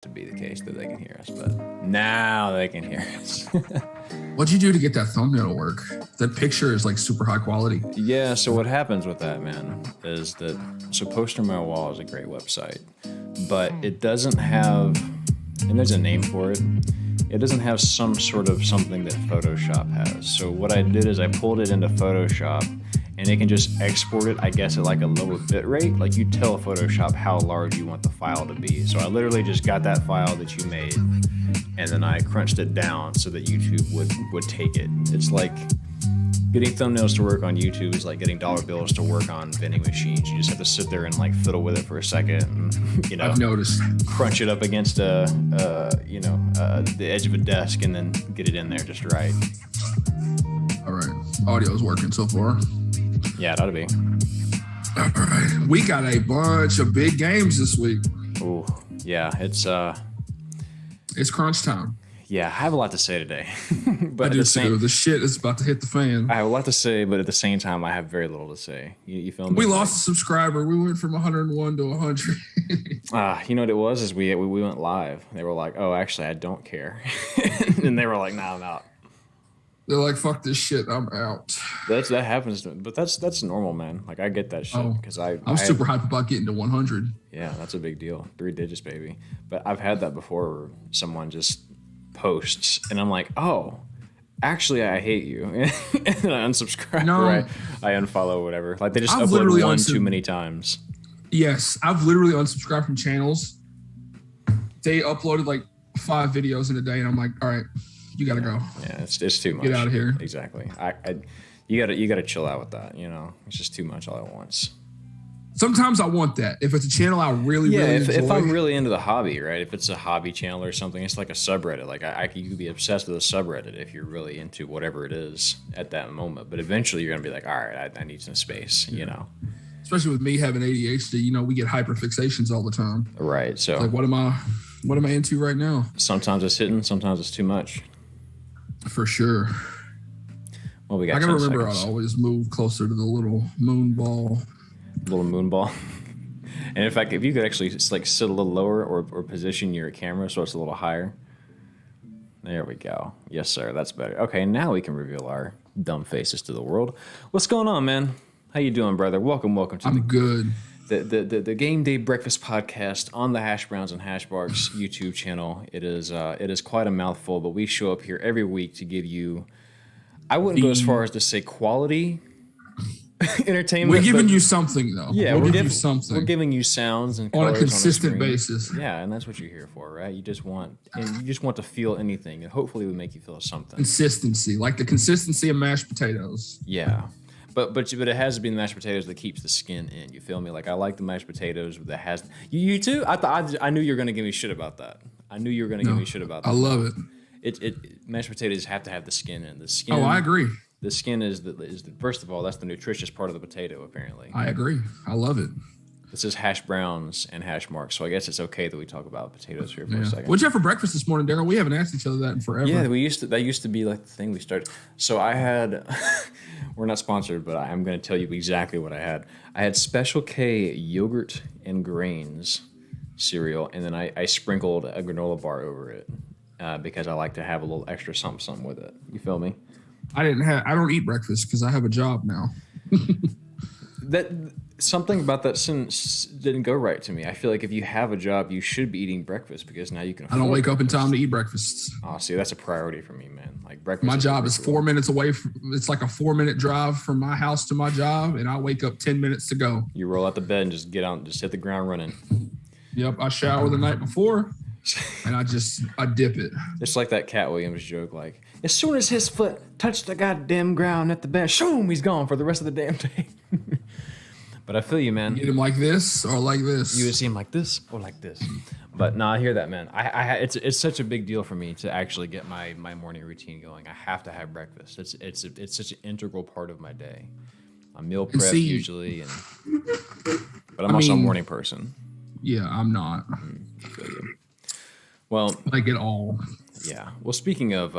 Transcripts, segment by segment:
to be the case that they can hear us, but now they can hear us. What'd you do to get that thumbnail to work? That picture is like super high quality. Yeah, so what happens with that, man, is that Poster My Wall is a great website, but it doesn't have, and there's a name for it, it doesn't have some sort of something that Photoshop has. So what I did is I pulled it into Photoshop, and it can just export it, I guess, at like a lower bit rate. Like you tell Photoshop how large you want the file to be. So I literally just got that file that you made, and then I crunched it down so that YouTube would take it. It's like getting thumbnails to work on YouTube is like getting dollar bills to work on vending machines. You just have to sit there and like fiddle with it for a second, and, you know, I've noticed. Crunch it up against the edge of a desk, and then get it in there just right. All right, audio's working so far. Yeah, it ought to be. All right, we got a bunch of big games this week. Ooh, yeah, it's crunch time. Yeah, I have a lot to say today. But I do too. The shit is about to hit the fan. I have a lot to say, but at the same time, I have very little to say. You feel me? We lost a subscriber. We went from 101 to 100. You know what it was? Is we went live. They were like, "Oh, actually, I don't care," and they were like, "No, I'm out." They're like, "Fuck this shit, I'm out." That happens, but that's normal, man. Like I get that shit because I'm super hyped about getting to 100. Yeah, that's a big deal. 3 digits, baby. But I've had that before, where someone just posts, and I'm like, "Oh, actually, I hate you," and then I unsubscribe. No, or I unfollow, whatever. Like they just upload one too many times. Yes, I've literally unsubscribed from channels. They uploaded like 5 videos in a day, and I'm like, "All right, you gotta go." Yeah, it's too much. Get out of here. Exactly. You gotta chill out with that. You know, it's just too much all at once. Sometimes I want that. If it's a channel I really enjoy. If I'm really into the hobby, right? If it's a hobby channel or something, it's like a subreddit. Like you could be obsessed with a subreddit if you're really into whatever it is at that moment. But eventually, you're gonna be like, all right, I need some space. You know. Especially with me having ADHD, you know, we get hyperfixations all the time. Right. So like, what am I into right now? Sometimes it's hitting, sometimes it's too much. For sure. Well, we got. I gotta remember I always move closer to the little moon ball. Little moon ball. And in fact, if you could actually like sit a little lower or position your camera so it's a little higher. There we go. Yes, sir. That's better. Okay, now we can reveal our dumb faces to the world. What's going on, man? How you doing, brother? Welcome to good. The Game Day Breakfast Podcast on the Hash Browns and Hash Barks YouTube channel. It is quite a mouthful, but we show up here every week to give you, I wouldn't go as far as to say quality entertainment. We're giving you something, though. Yeah, we're giving you something. We're giving you sounds and on a consistent on basis. Yeah, and that's what you're here for, right? You just want to feel anything, and hopefully we make you feel something. Consistency, like the consistency of mashed potatoes. Yeah. But it has to be the mashed potatoes that keeps the skin in. You feel me? Like I like the mashed potatoes that has you too. I knew you were gonna give me shit about that. I knew you were gonna give me shit about that. I love it. It mashed potatoes have to have the skin in. The skin. Oh, I agree. The skin is the first of all, that's the nutritious part of the potato, apparently. I agree. I love it. This is hash browns and hash marks, so I guess it's okay that we talk about potatoes here for a second. What'd you have for breakfast this morning, Daryl? We haven't asked each other that in forever. Yeah, that used to be like the thing we started. So I had, we're not sponsored, but I'm going to tell you exactly what I had. I had Special K yogurt and grains cereal, and then I sprinkled a granola bar over it because I like to have a little extra something with it. You feel me? I don't eat breakfast because I have a job now. Something about that sentence didn't go right to me. I feel like if you have a job, you should be eating breakfast because now you can. I don't wake up in time to eat breakfast. Oh, see, that's a priority for me, man. Like breakfast. My job is 4 minutes away. It's like a 4-minute drive from my house to my job, and I wake up 10 minutes to go. You roll out the bed and just get out and just hit the ground running. Yep, I shower the night before, and I dip it. It's like that Cat Williams joke, like as soon as his foot touched the goddamn ground at the bed, shoom, he's gone for the rest of the damn day. But I feel you, man. You get him like this or like this? You would see him like this or like this. But no, I hear that, man. It's such a big deal for me to actually get my morning routine going. I have to have breakfast. It's such an integral part of my day. I meal prep usually, but I'm also a morning person. Yeah, I'm not. I feel you. Well, like it all. Yeah. Well, speaking of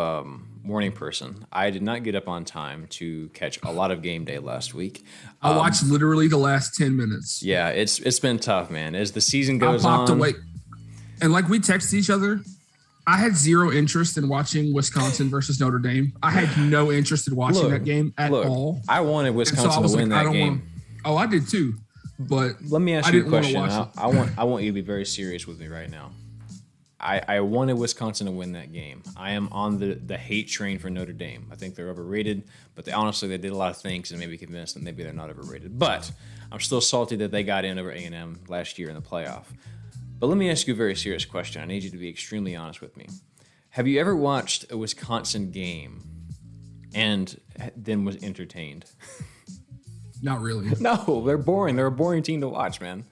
morning person, I did not get up on time to catch a lot of Game Day last week. I watched literally the last 10 minutes. Yeah, it's been tough, man. As the season goes on. And like we texted each other, I had zero interest in watching Wisconsin versus Notre Dame. I had no interest in watching that game at all. I wanted Wisconsin to win that game. I did too. But let me ask you a question. I want you to be very serious with me right now. I wanted Wisconsin to win that game. I am on the hate train for Notre Dame. I think they're overrated, but they did a lot of things and maybe convinced that maybe they're not overrated. But I'm still salty that they got in over A&M last year in the playoff. But let me ask you a very serious question. I need you to be extremely honest with me. Have you ever watched a Wisconsin game and then was entertained? Not really. No, they're boring. They're a boring team to watch, man.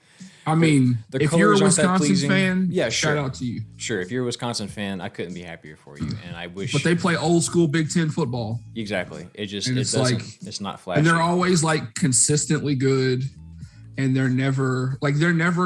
I mean, if you're a Wisconsin fan, yeah, sure. Shout out to you. Sure, if you're a Wisconsin fan, I couldn't be happier for you, and I wish. But they play old school Big Ten football. Exactly. It's not flashy. And they're always like consistently good, and they're never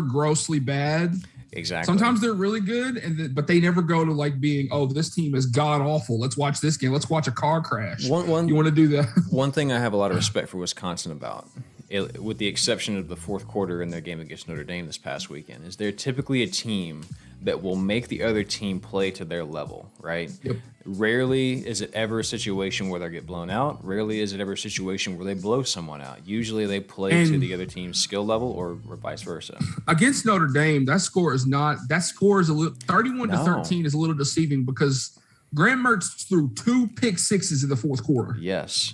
grossly bad. Exactly. Sometimes they're really good, but they never go to like being, oh, this team is god awful. Let's watch this game. Let's watch a car crash. You want to do that? One thing I have a lot of respect for Wisconsin about, with the exception of the fourth quarter in their game against Notre Dame this past weekend, is they're typically a team that will make the other team play to their level, right? Yep. Rarely is it ever a situation where they get blown out. Rarely is it ever a situation where they blow someone out. Usually they play to the other team's skill level or vice versa. Against Notre Dame, that score is a little 31-13 is a little deceiving because Graham Mertz threw 2 pick sixes in the fourth quarter. Yes.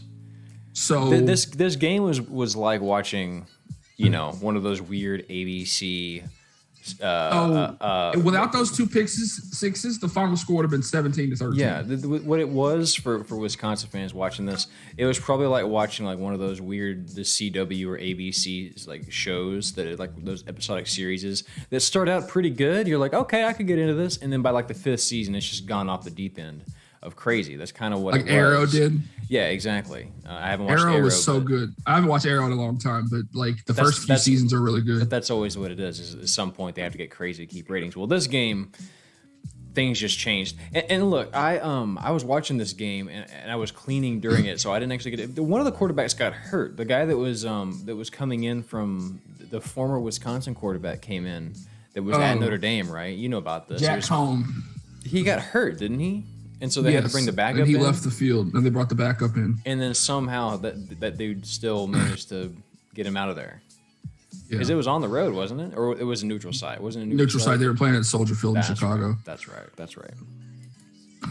So this game was like watching, one of those weird ABC. Without those 2 pick sixes, the final score would have been 17-13. Yeah, what it was for Wisconsin fans watching this, it was probably like watching like one of those weird the CW or ABC like shows that are like those episodic series that start out pretty good. You're like, okay, I could get into this, and then by like the 5th season, it's just gone off the deep end of crazy. That's kind of what like Arrow did. Yeah, exactly. I haven't watched Arrow. Arrow was so good. I haven't watched Arrow in a long time, but like the first few seasons are really good. But that's always what it is at some point they have to get crazy to keep ratings. Well, this game, things just changed. And look, I was watching this game and I was cleaning during it, so I didn't actually get it. One of the quarterbacks got hurt. The guy that was coming in from the former Wisconsin quarterback came in that was at Notre Dame, right? You know about this. Jack Home. He got hurt, didn't he? And so they had to bring the backup in. And he left the field, and they brought the backup in. And then somehow that dude still managed to get him out of there. Because it was on the road, wasn't it? Or it was a neutral site. Wasn't it a neutral site? They were playing at Soldier Field in Chicago. Right. That's right.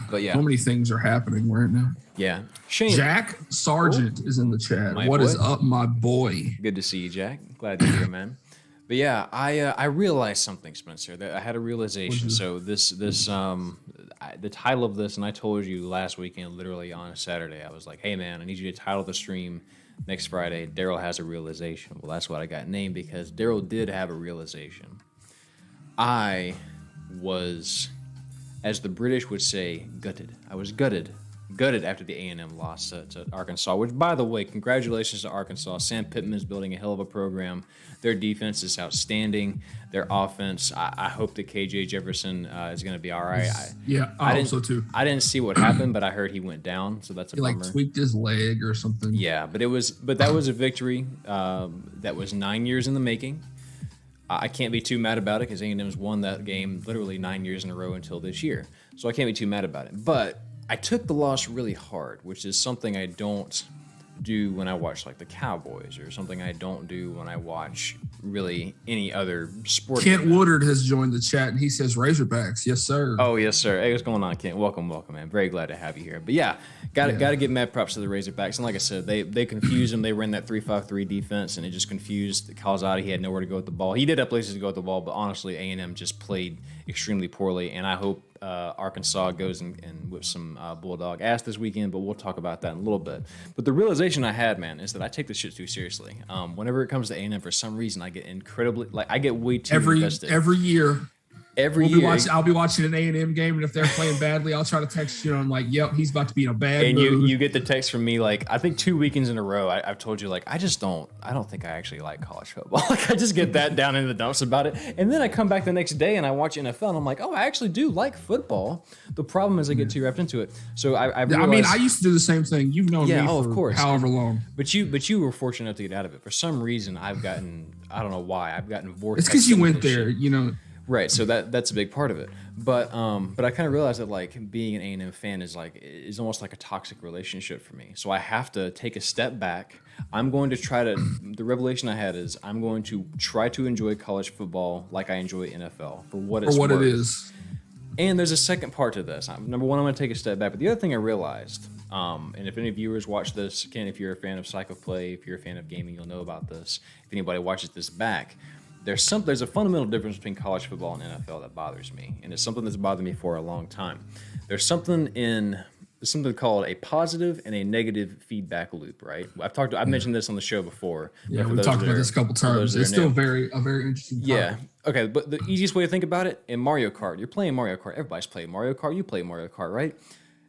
But yeah. So many things are happening right now. Yeah. Shane. Jack Sargent is in the chat. What is up, my boy? Good to see you, Jack. Glad to hear, man. But yeah, I realized something, Spencer. That I had a realization. So the title of this, and I told you last weekend, literally on a Saturday, I was like, "Hey man, I need you to title the stream next Friday. Daryl has a realization." Well, that's what I got named because Daryl did have a realization. I was, as the British would say, gutted. I was gutted after the A&M loss to Arkansas, which, by the way, congratulations to Arkansas. Sam Pittman is building a hell of a program. Their defense is outstanding. Their offense, I hope that KJ Jefferson is going to be all right. I hope so too. I didn't see what happened, but I heard he went down, so that's a bummer. He like tweaked his leg or something. Yeah, but that was a victory that was 9 years in the making. I can't be too mad about it because A&M's won that game literally 9 years in a row until this year, so I can't be too mad about it. But I took the loss really hard, which is something I don't do when I watch like the Cowboys or something I don't do when I watch really any other sport. Kent Woodard has joined the chat and he says Razorbacks. Yes, sir. Oh, yes, sir. Hey, what's going on, Kent? Welcome, man. Very glad to have you here. But yeah, got to give mad props to the Razorbacks. And like I said, they confused him. They ran that 3-5-3 defense and it just confused Calzada. He had nowhere to go with the ball. He did have places to go with the ball, but honestly, A&M just played extremely poorly. And I hope Arkansas goes and whips some Bulldog ass this weekend, but we'll talk about that in a little bit. But the realization I had, man, is that I take this shit too seriously. Whenever it comes to A&M, for some reason, I get incredibly, I get way too invested. Every year. I'll be watching an A&M game, and if they're playing badly, I'll try to text you, and I'm like, yep, he's about to be in a bad mood. And you get the text from me, like, I think 2 weekends in a row, I've told you, like, I don't think I actually like college football. Like, I just get that down in the dumps about it. And then I come back the next day, and I watch NFL, and I'm like, oh, I actually do like football. The problem is I get too wrapped into it. So I realized, I used to do the same thing. You've known me for of course. However long. But you were fortunate enough to get out of it. For some reason, I don't know why, I've gotten vortex. It's because you went there, you know. Right, so that's a big part of it. But I kind of realized that like being an A&M fan is almost like a toxic relationship for me. So I have to take a step back. I'm going to try to. The revelation I had is I'm going to try to enjoy college football like I enjoy NFL for what it's worth. it is. And there's a second part to this. Number one, I'm going to take a step back. But the other thing I realized, and if any viewers watch this, again, if you're a fan of Psycho Play, if you're a fan of gaming, you'll know about this. If anybody watches this back. There's a fundamental difference between college football and NFL that bothers me, and it's something that's bothered me for a long time. There's something called a positive and a negative feedback loop, right? I've mentioned this on the show before. Yeah, we've talked about this a couple times. It's still a very interesting topic. Yeah. Okay, but the easiest way to think about it, in Mario Kart, you're playing Mario Kart. Everybody's playing Mario Kart. You play Mario Kart, right?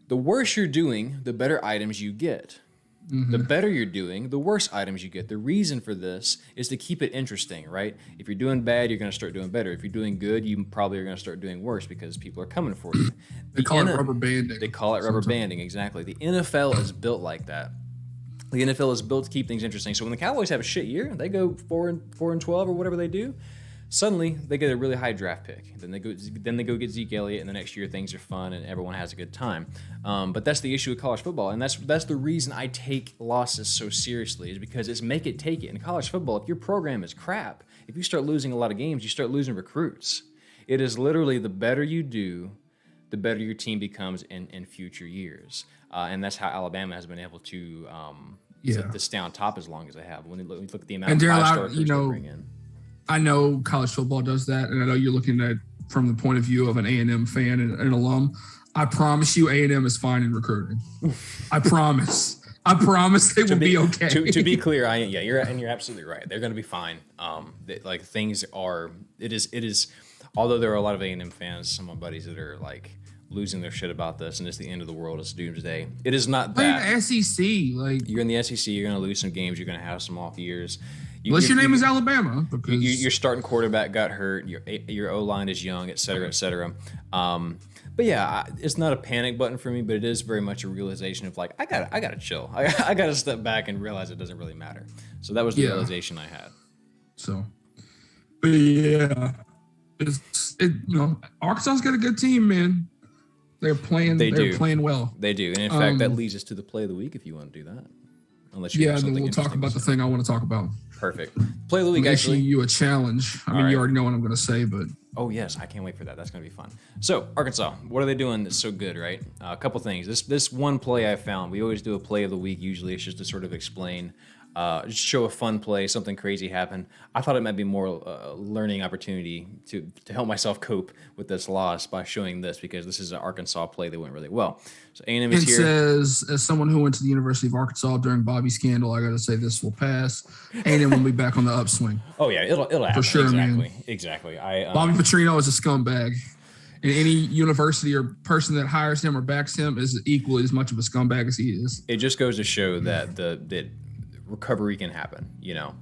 The worse you're doing, the better items you get. Mm-hmm. The better you're doing, the worse items you get. The reason for this is to keep it interesting, right? If you're doing bad, you're going to start doing better. If you're doing good, you probably are going to start doing worse because people are coming for you. They call it rubber banding. They call it rubber banding, exactly. The NFL is built like that. The NFL is built to keep things interesting. So when the Cowboys have a shit year, they go 4-12 or whatever they do. Suddenly, they get a really high draft pick. Then they go get Zeke Elliott, and the next year things are fun and everyone has a good time. But that's the issue with college football, and that's the reason I take losses so seriously, is because it's make it, take it. In college football, if your program is crap, if you start losing a lot of games, you start losing recruits. It is literally the better you do, the better your team becomes in future years. And that's how Alabama has been able to stay on top as long as they have. When you look at the amount of five-star recruits they bring in. I know college football does that, and I know you're looking at from the point of view of an A&M fan and an alum. I promise you, A&M is fine in recruiting. I promise they will be okay. To be clear, you're absolutely right. They're going to be fine. It is. Although there are a lot of A&M fans, some of my buddies that are like losing their shit about this, and it's the end of the world. It's doomsday. It is not that. Play the SEC, like you're in the SEC, you're going to lose some games. You're going to have some off years. Unless your name is Alabama. Because your starting quarterback got hurt, your O-line is young, et cetera, et cetera. But yeah, it's not a panic button for me, but it is very much a realization of like, I gotta chill. I gotta step back and realize it doesn't really matter. So that was the realization I had. So, but yeah, Arkansas's got a good team, man. They're playing well. They do. And in fact, that leads us to the play of the week if you want to do that. Unless you then we'll talk about the thing I want to talk about. Perfect. Play of the week, I'm actually. issuing you a challenge. I mean, you already know what I'm going to say, but... Oh, yes. I can't wait for that. That's going to be fun. So, Arkansas, what are they doing that's so good, right? A couple things. This one play I found, we always do a play of the week. Usually it's just to sort of explain, just show a fun play, something crazy happened. I thought it might be more a learning opportunity to help myself cope with this loss by showing this, because this is an Arkansas play that went really well. So A&M is here. It says, as someone who went to the University of Arkansas during Bobby's scandal, I got to say this will pass. A&M will be back on the upswing. Oh yeah, it'll happen. For sure, Exactly. Bobby Petrino is a scumbag, and any university or person that hires him or backs him is equally as much of a scumbag as he is. It just goes to show that recovery can happen.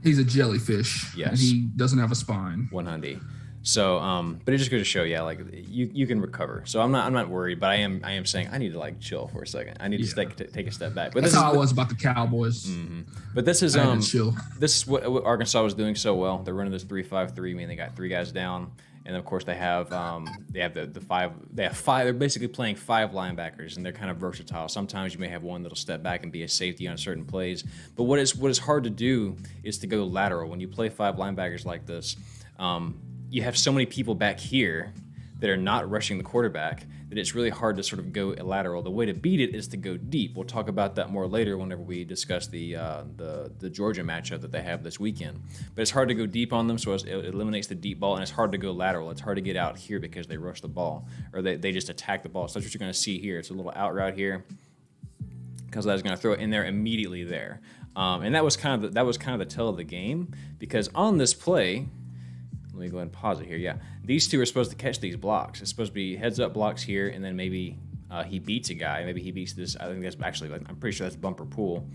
He's a jellyfish. Yes, and he doesn't have a spine. 100. So, but it just goes to show, like you can recover. So I'm not worried, but I am saying I need to like chill for a second. I need to take a step back. But that's how I was about the Cowboys. Mm-hmm. But this is chill. This is what Arkansas was doing so well. They're running this 3-5-3. I mean, they got 3 guys down, and of course they have the 5. They have 5. They're basically playing 5 linebackers, and they're kind of versatile. Sometimes you may have one that'll step back and be a safety on certain plays. But what is hard to do is to go lateral when you play 5 linebackers like this. You have so many people back here that are not rushing the quarterback that it's really hard to sort of go lateral. The way to beat it is to go deep. We'll talk about that more later whenever we discuss the Georgia matchup that they have this weekend. But it's hard to go deep on them, so it eliminates the deep ball, and it's hard to go lateral. It's hard to get out here because they rush the ball, or they just attack the ball. So that's what you're going to see here. It's a little out route here, because I was going to throw it in there immediately there. And that was kind of the tell of the game, because on this play, let me go ahead and pause it here. Yeah, these two are supposed to catch these blocks. It's supposed to be heads-up blocks here, and then maybe he beats a guy. Maybe he beats this. I think that's actually, I'm pretty sure that's Bumper Pool.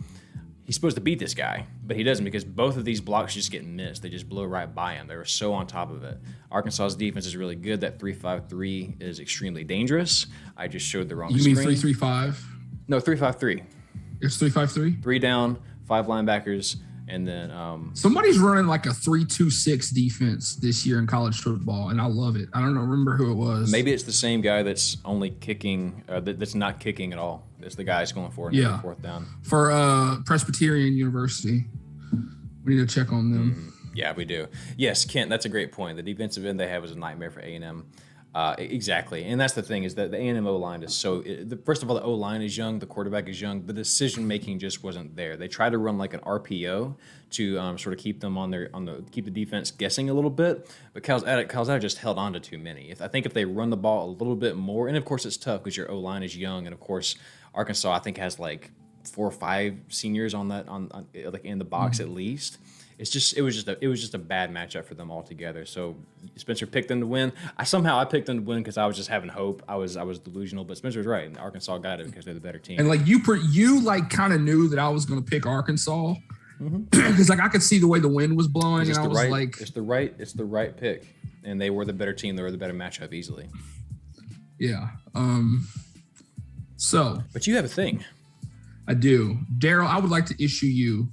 He's supposed to beat this guy, but he doesn't, because both of these blocks just get missed. They just blow right by him. They were so on top of it. Arkansas's defense is really good. That 3-5-3 is extremely dangerous. I just showed the wrong screen. You mean 3-3-5? No, 3-5-3. It's 3-5-3? 3 down, 5 linebackers, And then somebody's running like a 3-2-6 defense this year in college football, and I love it. I don't remember who it was. Maybe it's the same guy that's only kicking, that's not kicking at all. It's the guy that's going for it every fourth down. For Presbyterian University. We need to check on them. Yeah, we do. Yes, Kent, that's a great point. The defensive end they have is a nightmare for A&M. Exactly, and that's the thing is that the A&M O-line is first of all, the O-line is young, the quarterback is young, the decision-making just wasn't there. They tried to run like an RPO to sort of keep them keep the defense guessing a little bit, but Calzada just held on to too many. I think if they run the ball a little bit more, and of course it's tough because your O-line is young, and of course Arkansas I think has like 4 or 5 seniors on like in the box at least. It was just a bad matchup for them altogether. So Spencer picked them to win. I picked them to win because I was just having hope. I was delusional, but Spencer's right. And Arkansas got it because they're the better team. And like you like kind of knew that I was going to pick Arkansas because like I could see the way the wind was blowing, and I was like, it's the right pick, and they were the better team. They were the better matchup easily. Yeah. So. But you have a thing. I do, Daryl. I would like to issue you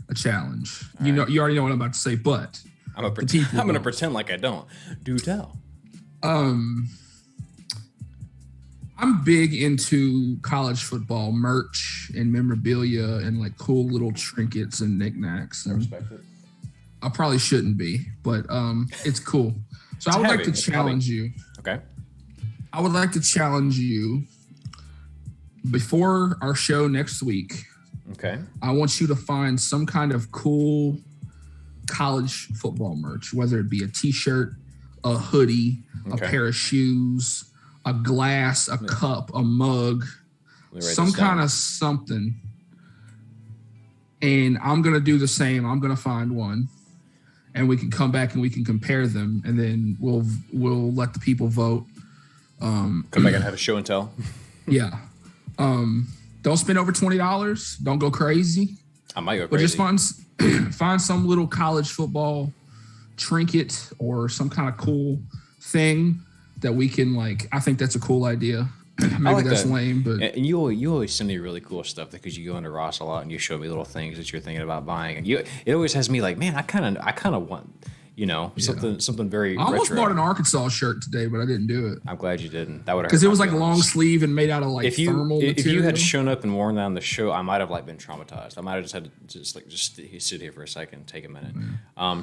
a challenge. You already know what I'm about to say, but I'm going to pretend like I don't. Do tell. I'm big into college football merch and memorabilia and like cool little trinkets and knickknacks. I respect it. I probably shouldn't be, but it's cool. So I would like to challenge you. Okay. I would like to challenge you before our show next week. Okay. I want you to find some kind of cool college football merch, whether it be a t-shirt, a hoodie, a pair of shoes, a glass, a cup, a mug, some kind of something. And I'm going to do the same. I'm going to find one, and we can come back and we can compare them, and then we'll let the people vote. Come back and have a show and tell. Yeah. Don't spend over $20. Don't go crazy. I might go crazy. But just find some little college football trinket or some kind of cool thing that we can like. I think that's a cool idea. Maybe that's lame, but and you always send me really cool stuff because you go into Ross a lot and you show me little things that you're thinking about buying. And it always has me like, man, I kind of want. Something very I almost retro. bought an Arkansas shirt today, but I didn't do it. I'm glad you didn't. That would because it was like long sleeve and made out of like thermal material. If you had shown up and worn that on the show, I might have like been traumatized. I might have just had to just sit here for a second and take a minute.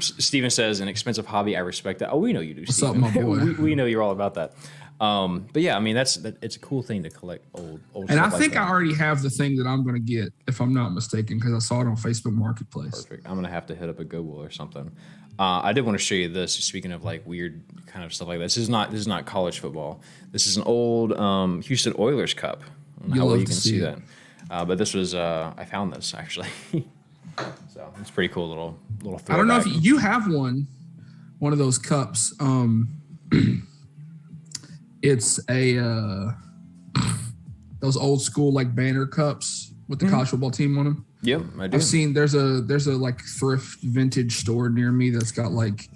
Steven says, an expensive hobby. I respect that. Oh, we know you do, What's Steven. up, my boy? we know you're all about that. But yeah, I mean it's a cool thing to collect old. And I think I already have the thing that I'm going to get, if I'm not mistaken, because I saw it on Facebook Marketplace. Perfect. I'm gonna have to hit up a Goodwill or something. I did want to show you this. Speaking of like weird kind of stuff like this, this is not college football. This is an old Houston Oilers cup. I don't know how well you can see that. But this was I found this actually. So it's pretty cool little throwback. I don't know if you have one of those cups. It's a those old school like banner cups with the college football team on them. Yep, I do. I've seen there's a like thrift vintage store near me that's got like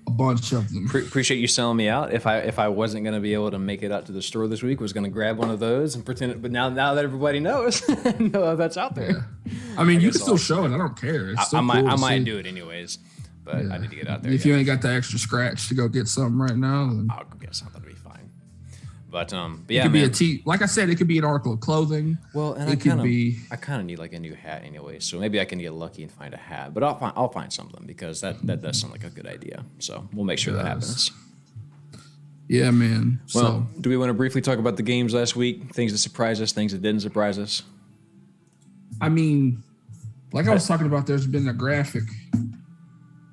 a bunch of them. Appreciate you selling me out. If I wasn't going to be able to make it out to the store this week, was going to grab one of those and pretend it. But now that everybody knows, that's out there. Yeah. I mean, you can still show it. I don't care. It's still I might do it anyways, but I need to get out there. If you ain't got the extra scratch to go get something right now, then I'll go get something to be fine. But yeah, it could be like I said, it could be an article of clothing. Well, and I kind of need like a new hat anyway, so maybe I can get lucky and find a hat. But I'll find something because that does sound like a good idea. So we'll make sure that happens. Yeah, man. Well, do we want to briefly talk about the games last week? Things that surprised us, things that didn't surprise us. I mean, like I was talking about, there's been a graphic.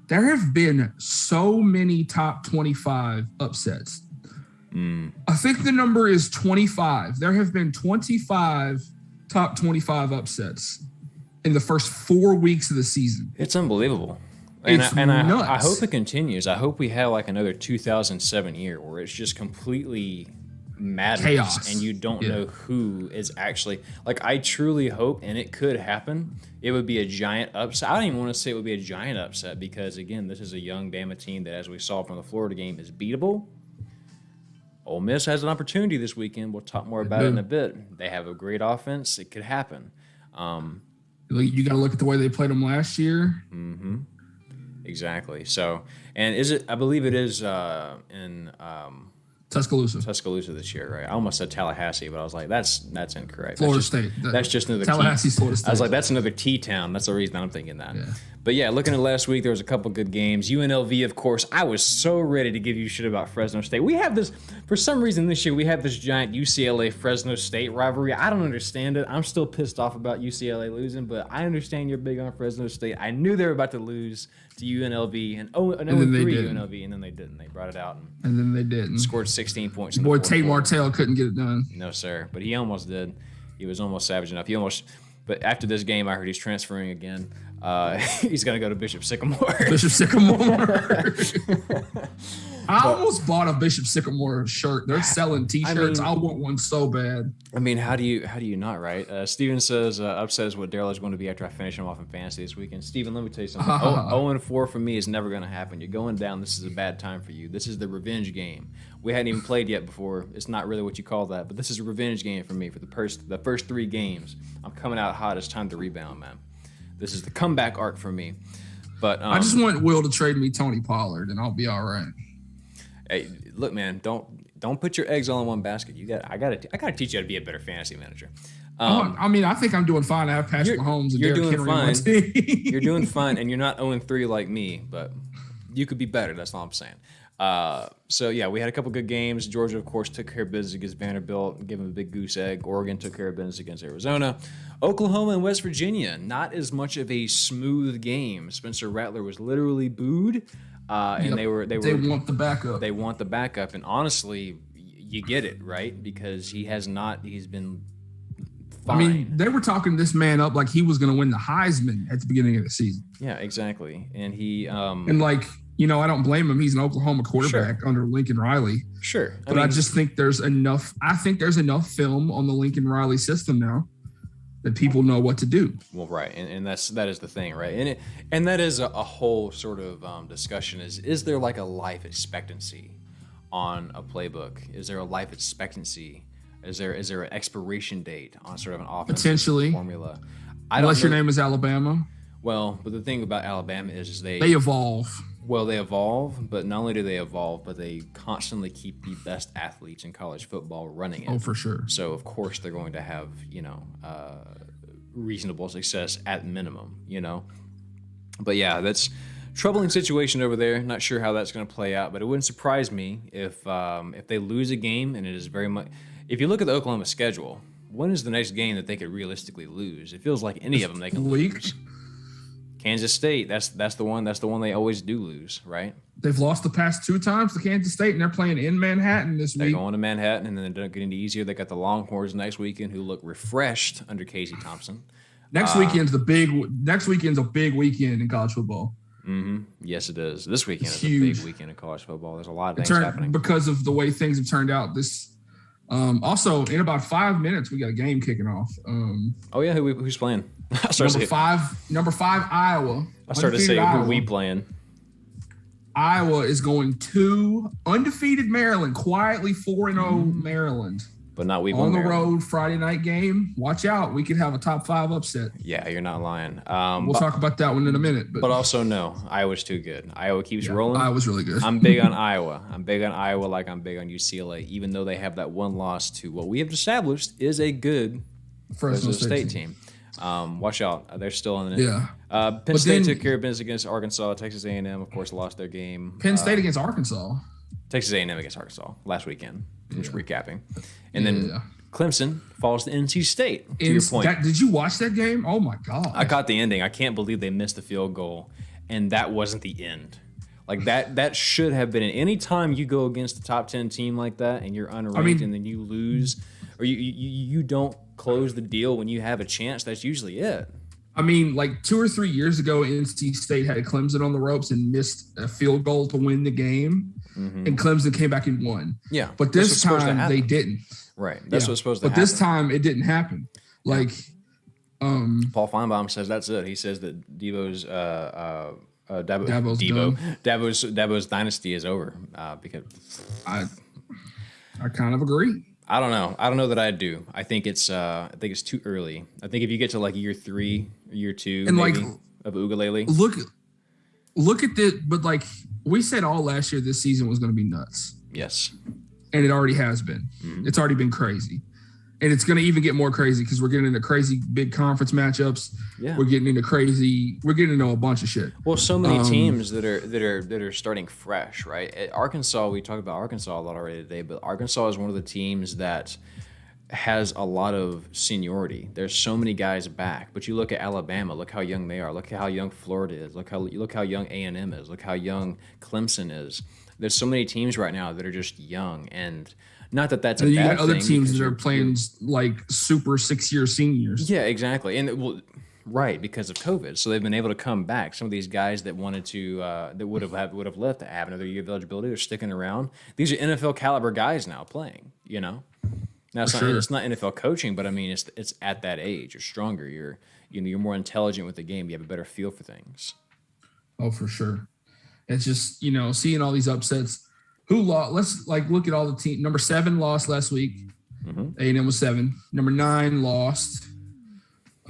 There have been so many top 25 upsets. I think the number is 25. There have been 25 top 25 upsets in the first 4 weeks of the season. It's unbelievable. I hope it continues. I hope we have like another 2007 year where it's just completely madness chaos, and you don't know who is actually like. I truly hope, and it could happen. It would be a giant upset. I don't even want to say it would be a giant upset because again, this is a young Bama team that, as we saw from the Florida game, is beatable. Ole Miss has an opportunity this weekend. We'll talk more about it in a bit. They have a great offense. It could happen. You got to look at the way they played them last year. Mm-hmm. Exactly. So, and is it? I believe it is in Tuscaloosa this year, right? I almost said Tallahassee, but I was like, that's incorrect. Florida State. That's just another Tallahassee's Florida State. I was like, that's another T-town. That's the reason I'm thinking that. Yeah. But yeah, looking at last week, there was a couple good games. UNLV, of course. I was so ready to give you shit about Fresno State. We have this, for some reason this year, we have this giant UCLA-Fresno State rivalry. I don't understand it. I'm still pissed off about UCLA losing, but I understand you're big on Fresno State. I knew they were about to lose to UNLV and 0-3 UNLV, and then they didn't. They brought it out and then they didn't. Scored 16 points. Boy, Tate Martell couldn't get it done. No, sir, but he almost did. He was almost savage enough. But after this game, I heard he's transferring again. He's going to go to Bishop Sycamore. Bishop Sycamore. I almost bought a Bishop Sycamore shirt. They're selling T-shirts. I want one so bad. I mean, how do you not, right? Steven says, upset is what Daryl is going to be after I finish him off in fantasy this weekend. Steven, let me tell you something. 0-4 for me is never going to happen. You're going down. This is a bad time for you. This is the revenge game. We hadn't even played yet before. It's not really what you call that, but this is a revenge game for me for the first 3 games. I'm coming out hot. It's time to rebound, man. This is the comeback arc for me. But I just want Will to trade me Tony Pollard, and I'll be all right. Hey, look, man, don't put your eggs all in one basket. I gotta teach you how to be a better fantasy manager. I mean, I think I'm doing fine. I have Patrick Mahomes and you're Derrick doing Henry on my fine. team. You're doing fine, and you're not 0-3 like me, but you could be better. That's all I'm saying. So yeah, we had a couple good games. Georgia, of course, took care of business against Vanderbilt, gave them a big goose egg. Oregon took care of business against Arizona. Oklahoma and West Virginia, not as much of a smooth game. Spencer Rattler was literally booed, and they want the backup. They want the backup, and honestly, you get it, right? Because he's been fine. I mean, they were talking this man up like he was going to win the Heisman at the beginning of the season. Yeah, exactly. And he and like, I don't blame him. He's an Oklahoma quarterback under Lincoln Riley. Sure. But I just think there's enough film on the Lincoln Riley system now that people know what to do. Well, right. And that is the thing, right? And that is a whole sort of discussion is there like a life expectancy on a playbook? Is there a life expectancy? Is there an expiration date on sort of an offensive potentially formula? Unless your name is Alabama. Well, but the thing about Alabama is they evolve. Well, they evolve, but not only do they evolve, but they constantly keep the best athletes in college football running it. Oh, for sure. So, of course, they're going to have, reasonable success at minimum, But, yeah, that's a troubling situation over there. Not sure how that's going to play out, but it wouldn't surprise me if they lose a game, and it is very much – if you look at the Oklahoma schedule, when is the next game that they could realistically lose? It feels like any of them they can lose. Kansas State, that's the one they always do lose, right? They've lost the past 2 times to Kansas State, and they're playing in Manhattan this week. They're going to Manhattan, and then they're getting easier. They got the Longhorns next weekend, who look refreshed under Casey Thompson. Next weekend's a big weekend in college football. Mm-hmm. Yes, it is. This weekend is huge. A big weekend in college football. There's a lot of things happening because of the way things have turned out. Also, in about 5 minutes, we got a game kicking off. Oh yeah, who's playing? Number five, Iowa. I started to say who we playing. Iowa is going to undefeated Maryland, quietly 4-0 Maryland. But not week on the Maryland. Road Friday night game. Watch out, we could have a top 5 upset. Yeah, you're not lying. We'll talk about that one in a minute. But also no, Iowa's too good. Iowa keeps rolling. Iowa's really good. I'm big on Iowa. I'm big on Iowa like I'm big on UCLA, even though they have that one loss to what we have established is a good Fresno State team. Watch out. They're still in the Penn State took care of business against Arkansas. Texas A&M, of course, lost their game. Penn State against Arkansas. Texas A&M against Arkansas last weekend. Just recapping. And then Clemson falls to NC State, to your point. Did you watch that game? Oh, my God. I caught the ending. I can't believe they missed the field goal, and that wasn't the end. Like, that should have been – any time you go against a top 10 team like that and you're unranked and then you lose or you don't close the deal when you have a chance, that's usually it. I mean, like 2 or 3 years ago, NC State had Clemson on the ropes and missed a field goal to win the game, and Clemson came back and won. Yeah. But this time they didn't. Right. That's what's supposed to happen. But this time it didn't happen. Like, Paul Feinbaum says that's it. He says that Debo's Dabo's dynasty is over because I kind of agree. I don't know. I don't know that I do. I think it's too early. I think if you get to like year 3, year 2, And maybe, like, of ukulele. look at this, but like we said all last year, this season was going to be nuts. Yes. And it already has been. Mm-hmm. It's already been crazy. And it's going to even get more crazy because we're getting into crazy big conference matchups. Yeah. We're getting into a bunch of shit. Well, so many teams that are starting fresh, right? At Arkansas, we talked about Arkansas a lot already today, but Arkansas is one of the teams that has a lot of seniority. There's so many guys back, but you look at Alabama, look how young they are. Look at how young Florida is. Look how young A&M is. Look how young Clemson is. There's so many teams right now that are just young, and not that that's a bad thing. You got other teams that are playing like super 6-year seniors. Yeah, exactly, and right, because of COVID, so they've been able to come back. Some of these guys that wanted to that would have left to have another year of eligibility are sticking around. These are NFL caliber guys now playing. You know, now it's not NFL coaching, but I mean it's at that age. You're stronger. You're more intelligent with the game. You have a better feel for things. Oh, for sure. It's just, seeing all these upsets. Who lost? Let's look at all the teams. Number 7 lost last week. Mm-hmm. A&M was 7. Number 9 lost.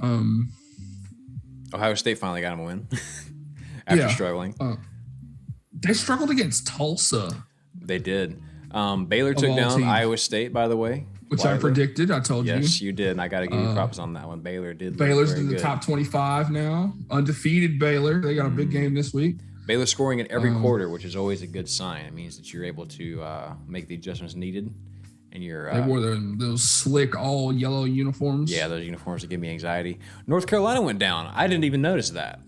Ohio State finally got him a win after struggling. They struggled against Tulsa. They did. Baylor took down teams. Iowa State, by the way. Which I predicted. I told you. Yes, you did. And I got to give you props on that one. Baylor did. Baylor's in the top 25 now. Undefeated Baylor. They got a big game this week. Baylor scoring in every quarter, which is always a good sign. It means that you're able to make the adjustments needed. And they wore those slick all yellow uniforms. Yeah, those uniforms that give me anxiety. North Carolina went down. I didn't even notice that.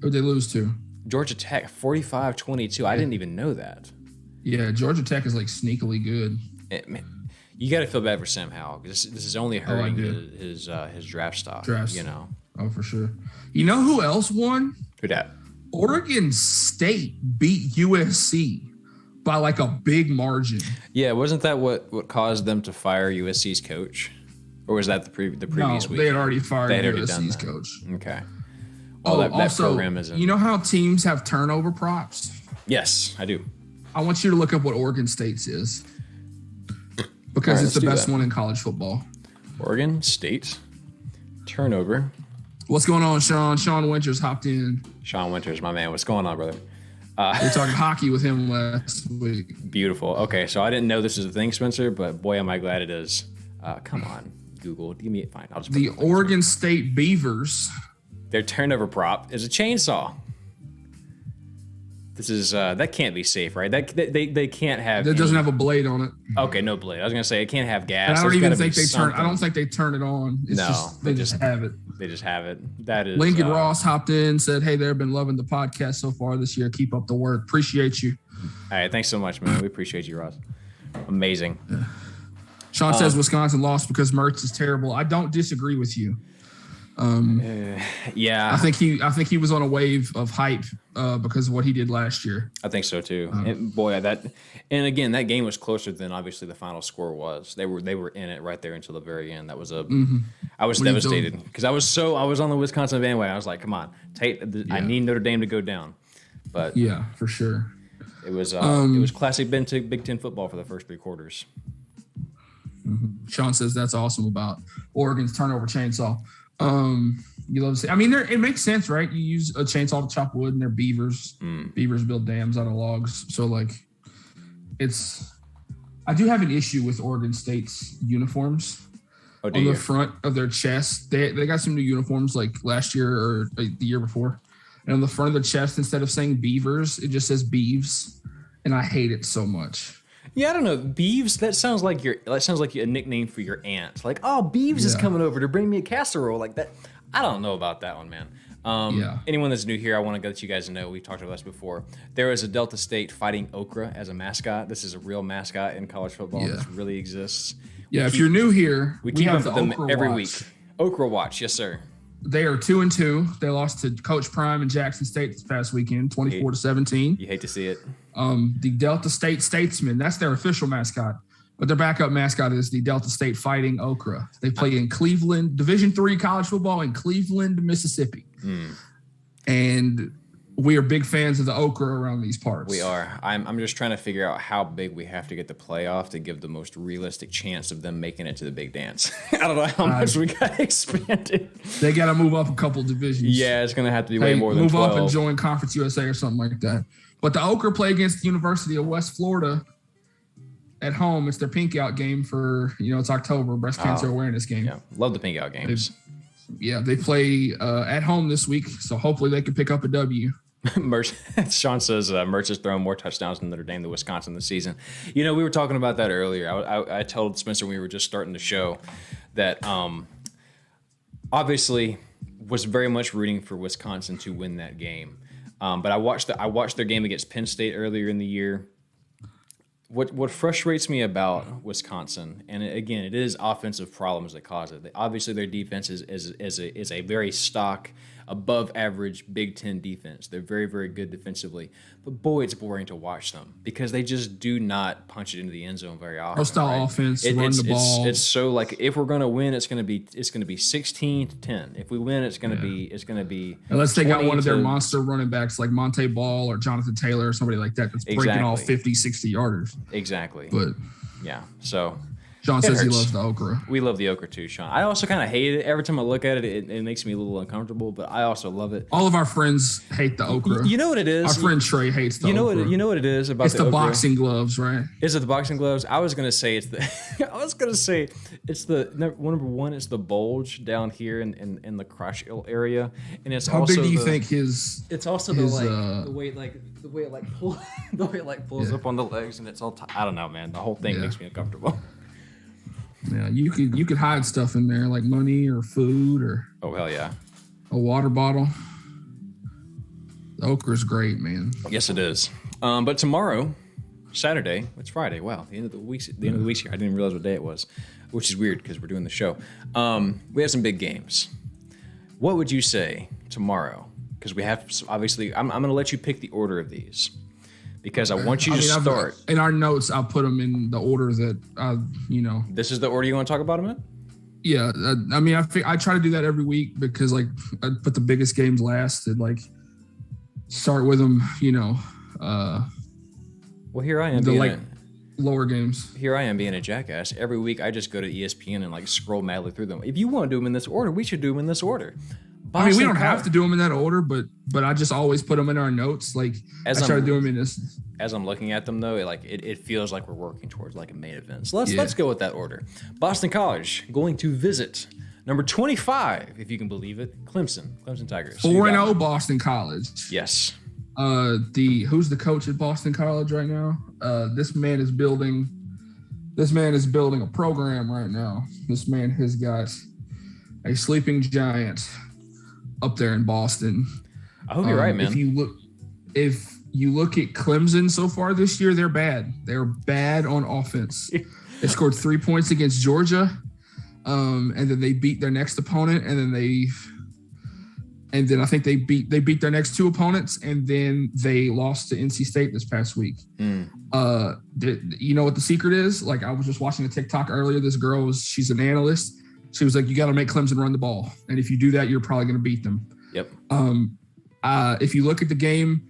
Who'd they lose to? Georgia Tech, 45-22. I didn't even know that. Yeah, Georgia Tech is like sneakily good. You got to feel bad for Sam Howell. This is only hurting his draft stock. Oh, for sure. You know who else won? Who dat? Oregon State beat USC by like a big margin. Yeah, wasn't that what caused them to fire USC's coach? Or was that the previous week? They had already fired USC's coach. Okay. Well, that program isn't. You know how teams have turnover props? Yes, I do. I want you to look up what Oregon State's is. Because it's the best one in college football. Oregon State turnover. What's going on, Sean? Sean Winters hopped in. Sean Winters, my man. What's going on, brother? We were talking hockey with him last week. Beautiful. Okay, so I didn't know this is a thing, Spencer, but boy, am I glad it is. Come on, Google. Give me fine. I'll just the Oregon State Beavers. Their turnover prop is a chainsaw. This is that can't be safe, right? They can't have. It doesn't have a blade on it. Okay, no blade. I was gonna say it can't have gas. And I don't even think they turn. I don't think they turn it on. It's they just have it. They just have it. That is. Lincoln Ross hopped in, said, "Hey, they've been loving the podcast so far this year. Keep up the work. Appreciate you." All right, thanks so much, man. We appreciate you, Ross. Amazing. Yeah. Sean says Wisconsin lost because Mertz is terrible. I don't disagree with you. Yeah, I think he was on a wave of hype because of what he did last year. I think so too. And boy, and again, that game was closer than obviously the final score was. They were in it right there until the very end. That was I was devastated because I was on the Wisconsin bandwagon. I was like, come on, I need Notre Dame to go down. But yeah, for sure. It was classic Big Ten football for the first 3 quarters. Mm-hmm. Sean says that's awesome about Oregon's turnover chainsaw. You love to see. I mean, it makes sense, right? You use a chainsaw to chop wood, and they're beavers. Beavers build dams out of logs. So, like, I do have an issue with Oregon State's uniforms. On the front of their chest. They got some new uniforms like last year or the year before, and on the front of their chest, instead of saying Beavers, it just says Beeves, and I hate it so much. Yeah, I don't know. Beeves, that sounds like a nickname for your aunt. Like, oh, Beeves is coming over to bring me a casserole like that. I don't know about that one, man. Anyone that's new here, I want to let you guys know, we've talked about this before. There is a Delta State Fighting Okra as a mascot. This is a real mascot in college football. This really exists. Yeah, if you're new here, we keep up with them every week. Okra Watch, yes, sir. They are 2-2. They lost to Coach Prime and Jackson State this past weekend, 24-17. You hate to see it. The Delta State Statesmen, that's their official mascot. But their backup mascot is the Delta State Fighting Okra. They play in Cleveland, Division III college football in Cleveland, Mississippi. And we are big fans of the okra around these parts. We are. I'm just trying to figure out how big we have to get the playoff to give the most realistic chance of them making it to the big dance. I don't know how much we got expanded. They got to move up a couple divisions. Yeah, it's going to have to be way more than 12. Move up and join Conference USA or something like that. But the Okra play against the University of West Florida at home. It's their pink out game for, it's October, breast cancer awareness game. Yeah, love the pink out games. They play at home this week, so hopefully they can pick up a W. Sean says Mertz has thrown more touchdowns than Notre Dame to Wisconsin this season. We were talking about that earlier. I told Spencer when we were just starting the show that obviously was very much rooting for Wisconsin to win that game. But I watched their game against Penn State earlier in the year. What frustrates me about Wisconsin, and again, it is offensive problems that cause it. Obviously, their defense is a very stock, above average Big Ten defense. They're very, very good defensively. But boy, it's boring to watch them because they just do not punch it into the end zone very often. Hostile offense, run the ball. It's so like if we're gonna win, it's gonna be 16-10. If we win, it's gonna be unless they got one of their monster running backs like Monte Ball or Jonathan Taylor or somebody like that that's breaking all 50, 60 yarders. Exactly. But yeah, so Sean says he loves the okra. We love the okra too, Sean. I also kind of hate it. Every time I look at it, it makes me a little uncomfortable, but I also love it. All of our friends hate the okra. You know what it is? Our friend Trey hates the okra. You know what it is about it's the okra? Boxing gloves, right? Is it the boxing gloves? I was going to say it's the it's the number one, it's the bulge down here in the crotch area. And it's how also big do you think his it's also the way it pulls up on the legs, and it's all I don't know, man. The whole thing makes me uncomfortable. Yeah, you could hide stuff in there like money or food or hell yeah, a water bottle. The okra's great, man. Yes, it is. But tomorrow, Saturday, it's Friday. Wow, the end of the week's here. I didn't even realize what day it was, which is weird because we're doing the show. We have some big games. What would you say tomorrow? Because we have obviously, I'm going to let you pick the order of these. Because I want you to start. In our notes, I'll put them in the order that, This is the order you want to talk about them in? Yeah. I try to do that every week because, I put the biggest games last and, start with them, Well, here I am lower games. Here I am being a jackass. Every week I just go to ESPN and, scroll madly through them. If you want to do them in this order, we should do them in this order. We don't have to do them in that order, but I just always put them in our notes. I try to do them in this. As I'm looking at them, though, it feels like we're working towards a main event. So let's go with that order. Boston College going to visit number 25, if you can believe it, Clemson Tigers. 4-0 Boston College. Yes. Who's the coach at Boston College right now? This man is building a program right now. This man has got a sleeping giant up there in Boston. I hope you're right, man. If you look at Clemson so far this year, they're bad. They're bad on offense. They scored 3 points against Georgia, and then they beat their next opponent, and then I think they beat their next two opponents, and then they lost to NC State this past week. You know what the secret is? I was just watching a TikTok earlier. This girl she's an analyst. She was like, you got to make Clemson run the ball. And if you do that, you're probably going to beat them. Yep. If you look at the game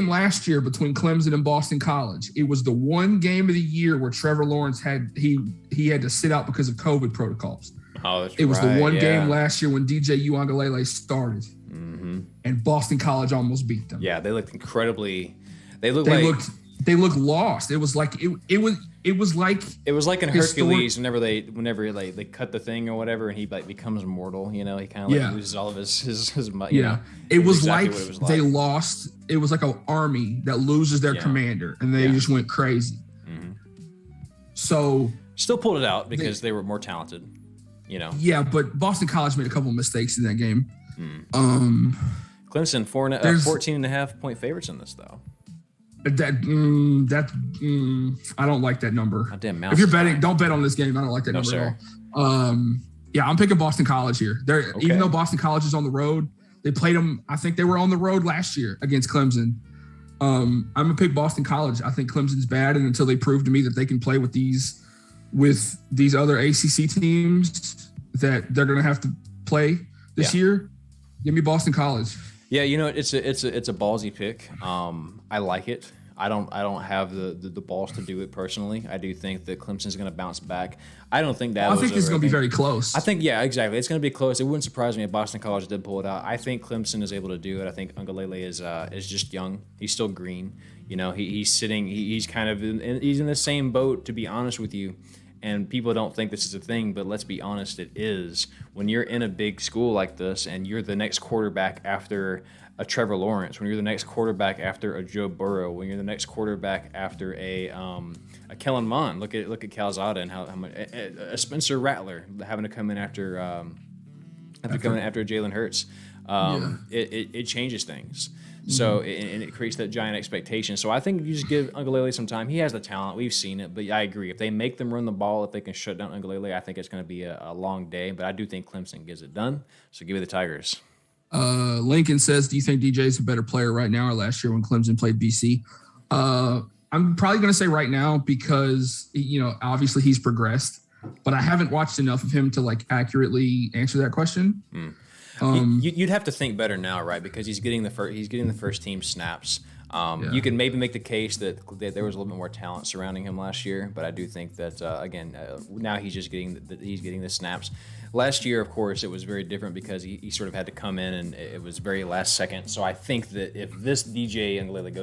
last year between Clemson and Boston College, it was the one game of the year where Trevor Lawrence had to sit out because of COVID protocols. Oh, that's it was the one game last year when DJ Uiagalelei started. Mm-hmm. And Boston College almost beat them. Yeah, they looked incredibly. They looked lost. It was like it was like in Hercules whenever they cut the thing or whatever, and he becomes immortal. He kind of loses all of his It was exactly like they lost. It was like an army that loses their commander, and they just went crazy. Mm-hmm. So still pulled it out because they were more talented. Yeah, but Boston College made a couple of mistakes in that game. Clemson 14.5 point favorites in this though. I don't like that number. Oh, damn, if you're betting, don't bet on this game. I don't like that number sir. at all. I'm picking Boston College here. Even though Boston College is on the road, they played them. I think they were on the road last year against Clemson. I'm gonna pick Boston College. I think Clemson's bad, and until they prove to me that they can play with these other ACC teams that they're gonna have to play this year, give me Boston College. Yeah, it's a ballsy pick. I like it. I don't have the balls to do it personally. I do think that Clemson's going to bounce back. I don't think that. I think it's going to be very close. I think exactly. It's going to be close. It wouldn't surprise me if Boston College did pull it out. I think Clemson is able to do it. I think Ungalele is just young. He's still green. He's sitting. He's kind of he's in the same boat. To be honest with you. And people don't think this is a thing, but let's be honest, it is. When you're in a big school like this and you're the next quarterback after a Trevor Lawrence, when you're the next quarterback after a Joe Burrow, when you're the next quarterback after a Kellen Mond, look at Calzada and how much a Spencer Rattler having to come in after coming after Jalen Hurts, it changes things. So and it creates that giant expectation. So I think you just give Ungalele some time. He has the talent. We've seen it. But I agree. If they make them run the ball, if they can shut down Ungalele, I think it's going to be a long day. But I do think Clemson gets it done. So give me the Tigers. Lincoln says, do you think DJ's a better player right now or last year when Clemson played BC? I'm probably going to say right now because, obviously he's progressed. But I haven't watched enough of him to accurately answer that question. You'd have to think better now, right? Because he's getting the first team snaps. You can maybe make the case that there was a little bit more talent surrounding him last year, but I do think that now he's just getting the snaps. Last year, of course, it was very different because he sort of had to come in and it was very last second. So I think that if this DJ Ungalele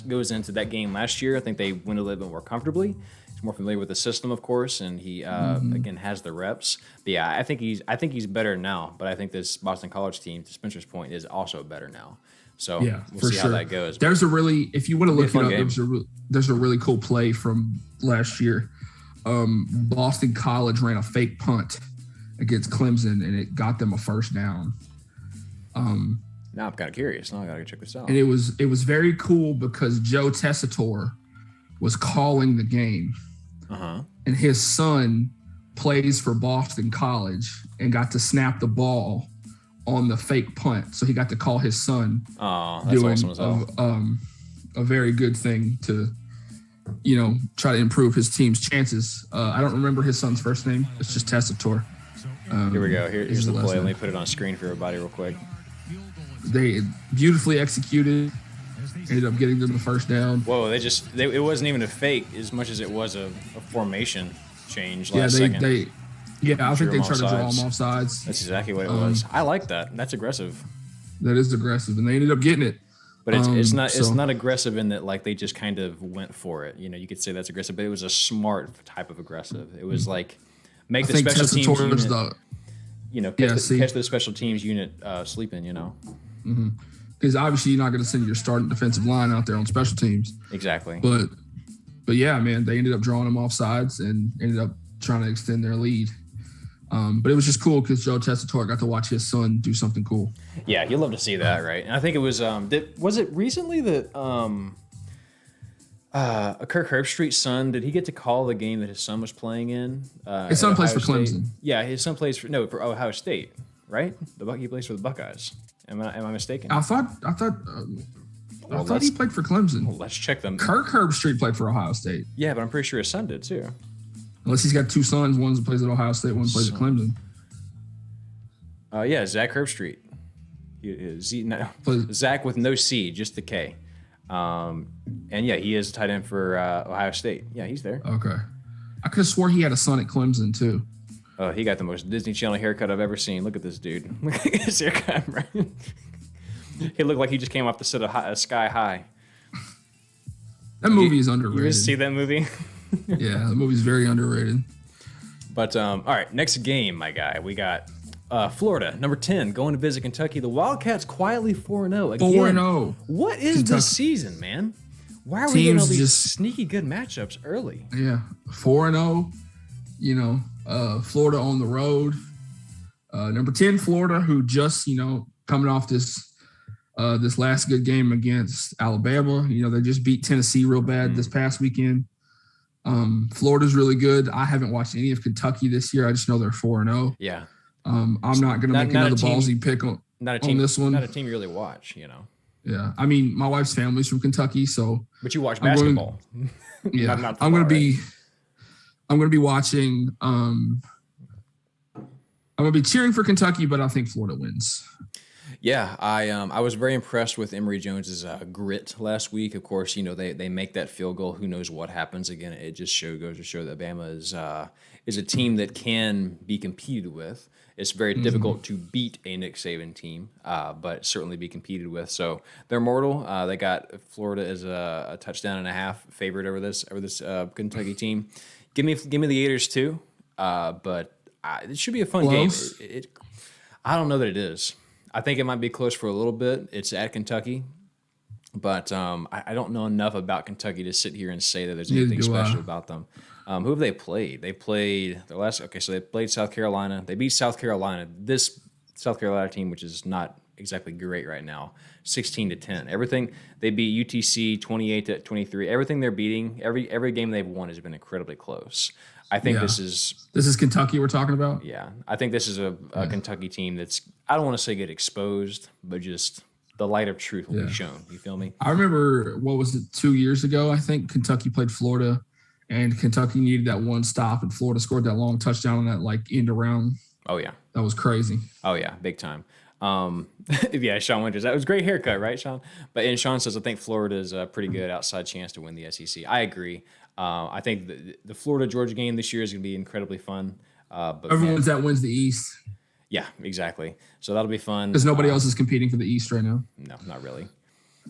goes into that game last year, I think they win a little bit more comfortably. He's more familiar with the system, of course, and he again has the reps. But yeah, I think he's better now. But I think this Boston College team, to Spencer's point, is also better now. So we'll see how that goes. There's if you want to look it up, there's a really cool play from last year. Boston College ran a fake punt against Clemson, and it got them a first down. Now I'm kind of curious. Now I gotta check this out. And it was very cool because Joe Tessitore was calling the game. And his son plays for Boston College and got to snap the ball on the fake punt. So he got to call his son. Oh, that's awesome as hell. A very good thing to, try to improve his team's chances. I don't remember his son's first name. It's just Tessitore. Here we go. Here's the play. Let me put it on screen for everybody real quick. They beautifully executed. Ended up getting them the first down. Whoa! It wasn't even a fake as much as it was a formation change last second. I think they tried to draw them off sides. That's exactly what it was. I like that. That's aggressive. That is aggressive, and they ended up getting it. But it's not aggressive in that they just kind of went for it. You could say that's aggressive, but it was a smart type of aggressive. It was make the special teams unit. Catch the special teams unit sleeping. Because obviously you're not going to send your starting defensive line out there on special teams. Exactly. But yeah, man, they ended up drawing them off sides and ended up trying to extend their lead. But it was just cool because Joe Tessitore got to watch his son do something cool. Yeah, you'd love to see that, right? And I think it was was it recently that Kirk Herbstreit's son, did he get to call the game that his son was playing in? His son plays for Clemson. Yeah, his son plays for Ohio State, right? He plays for the Buckeyes. Am I mistaken? I thought he played for Clemson. Well, let's check them. Kirk Herbstreit played for Ohio State. Yeah, but I'm pretty sure his son did too. Unless he's got two sons, one plays at Ohio State, one plays at Clemson. Yeah, Zach Herbstreit. Zach with no C, just the K. And yeah, he is tight end for Ohio State. Yeah, he's there. Okay. I could have swore he had a son at Clemson too. Oh, he got the most Disney Channel haircut I've ever seen. Look at this dude. Look at his haircut, right? He looked like he just came off the set of Sky High. That movie is underrated. You guys see that movie? Yeah, the movie's very underrated. But, all right, next game, my guy. We got Florida, number 10, going to visit Kentucky. The Wildcats quietly 4-0. Again, 4-0. What is this season, man? Why are we getting all these sneaky good matchups early? Yeah, 4-0. Florida on the road. Number 10, Florida, who just, coming off this last good game against Alabama. They just beat Tennessee real bad this past weekend. Florida's really good. I haven't watched any of Kentucky this year. I just know they're 4-0. Yeah. I'm not going to make another ballsy pick on this one. Not a team you really watch, Yeah. I mean, my wife's family's from Kentucky, so. But you watch basketball. Yeah. I'm going to be watching. I'm going to be cheering for Kentucky, but I think Florida wins. Yeah, I was very impressed with Emory Jones's grit last week. Of course, they make that field goal. Who knows what happens? Again, it just goes to show that Bama is a team that can be competed with. It's very difficult to beat a Nick Saban team, but certainly be competed with. So they're mortal. They got Florida as a touchdown and a half favorite over this Kentucky team. Give me the Gators too, but it should be a fun Close. game. I don't know that it is. I think it might be close for a little bit. It's at Kentucky, but I don't know enough about Kentucky to sit here and say that there's anything special about them. Who have they played? They played their last. Okay, so they played South Carolina. They beat South Carolina. This South Carolina team, which is not exactly great right now, 16-10. Everything they beat UTC 28-23. Everything they're beating, every game they've won has been incredibly close. I think this is Kentucky we're talking about. Yeah, I think this is a Kentucky team that's, I don't want to say get exposed, but just the light of truth will be shown. You feel me? I remember, what was it, 2 years ago? I think Kentucky played Florida, and Kentucky needed that one stop, and Florida scored that long touchdown on that end around. Oh yeah, that was crazy. Oh yeah, big time. Yeah, Sean Winters. That was a great haircut, right, Sean? And Sean says, I think Florida is a pretty good outside chance to win the SEC. I agree. I think the Florida-Georgia game this year is going to be incredibly fun. But everyone's that wins the East. Yeah, exactly. So that'll be fun. Because nobody else is competing for the East right now. No, not really.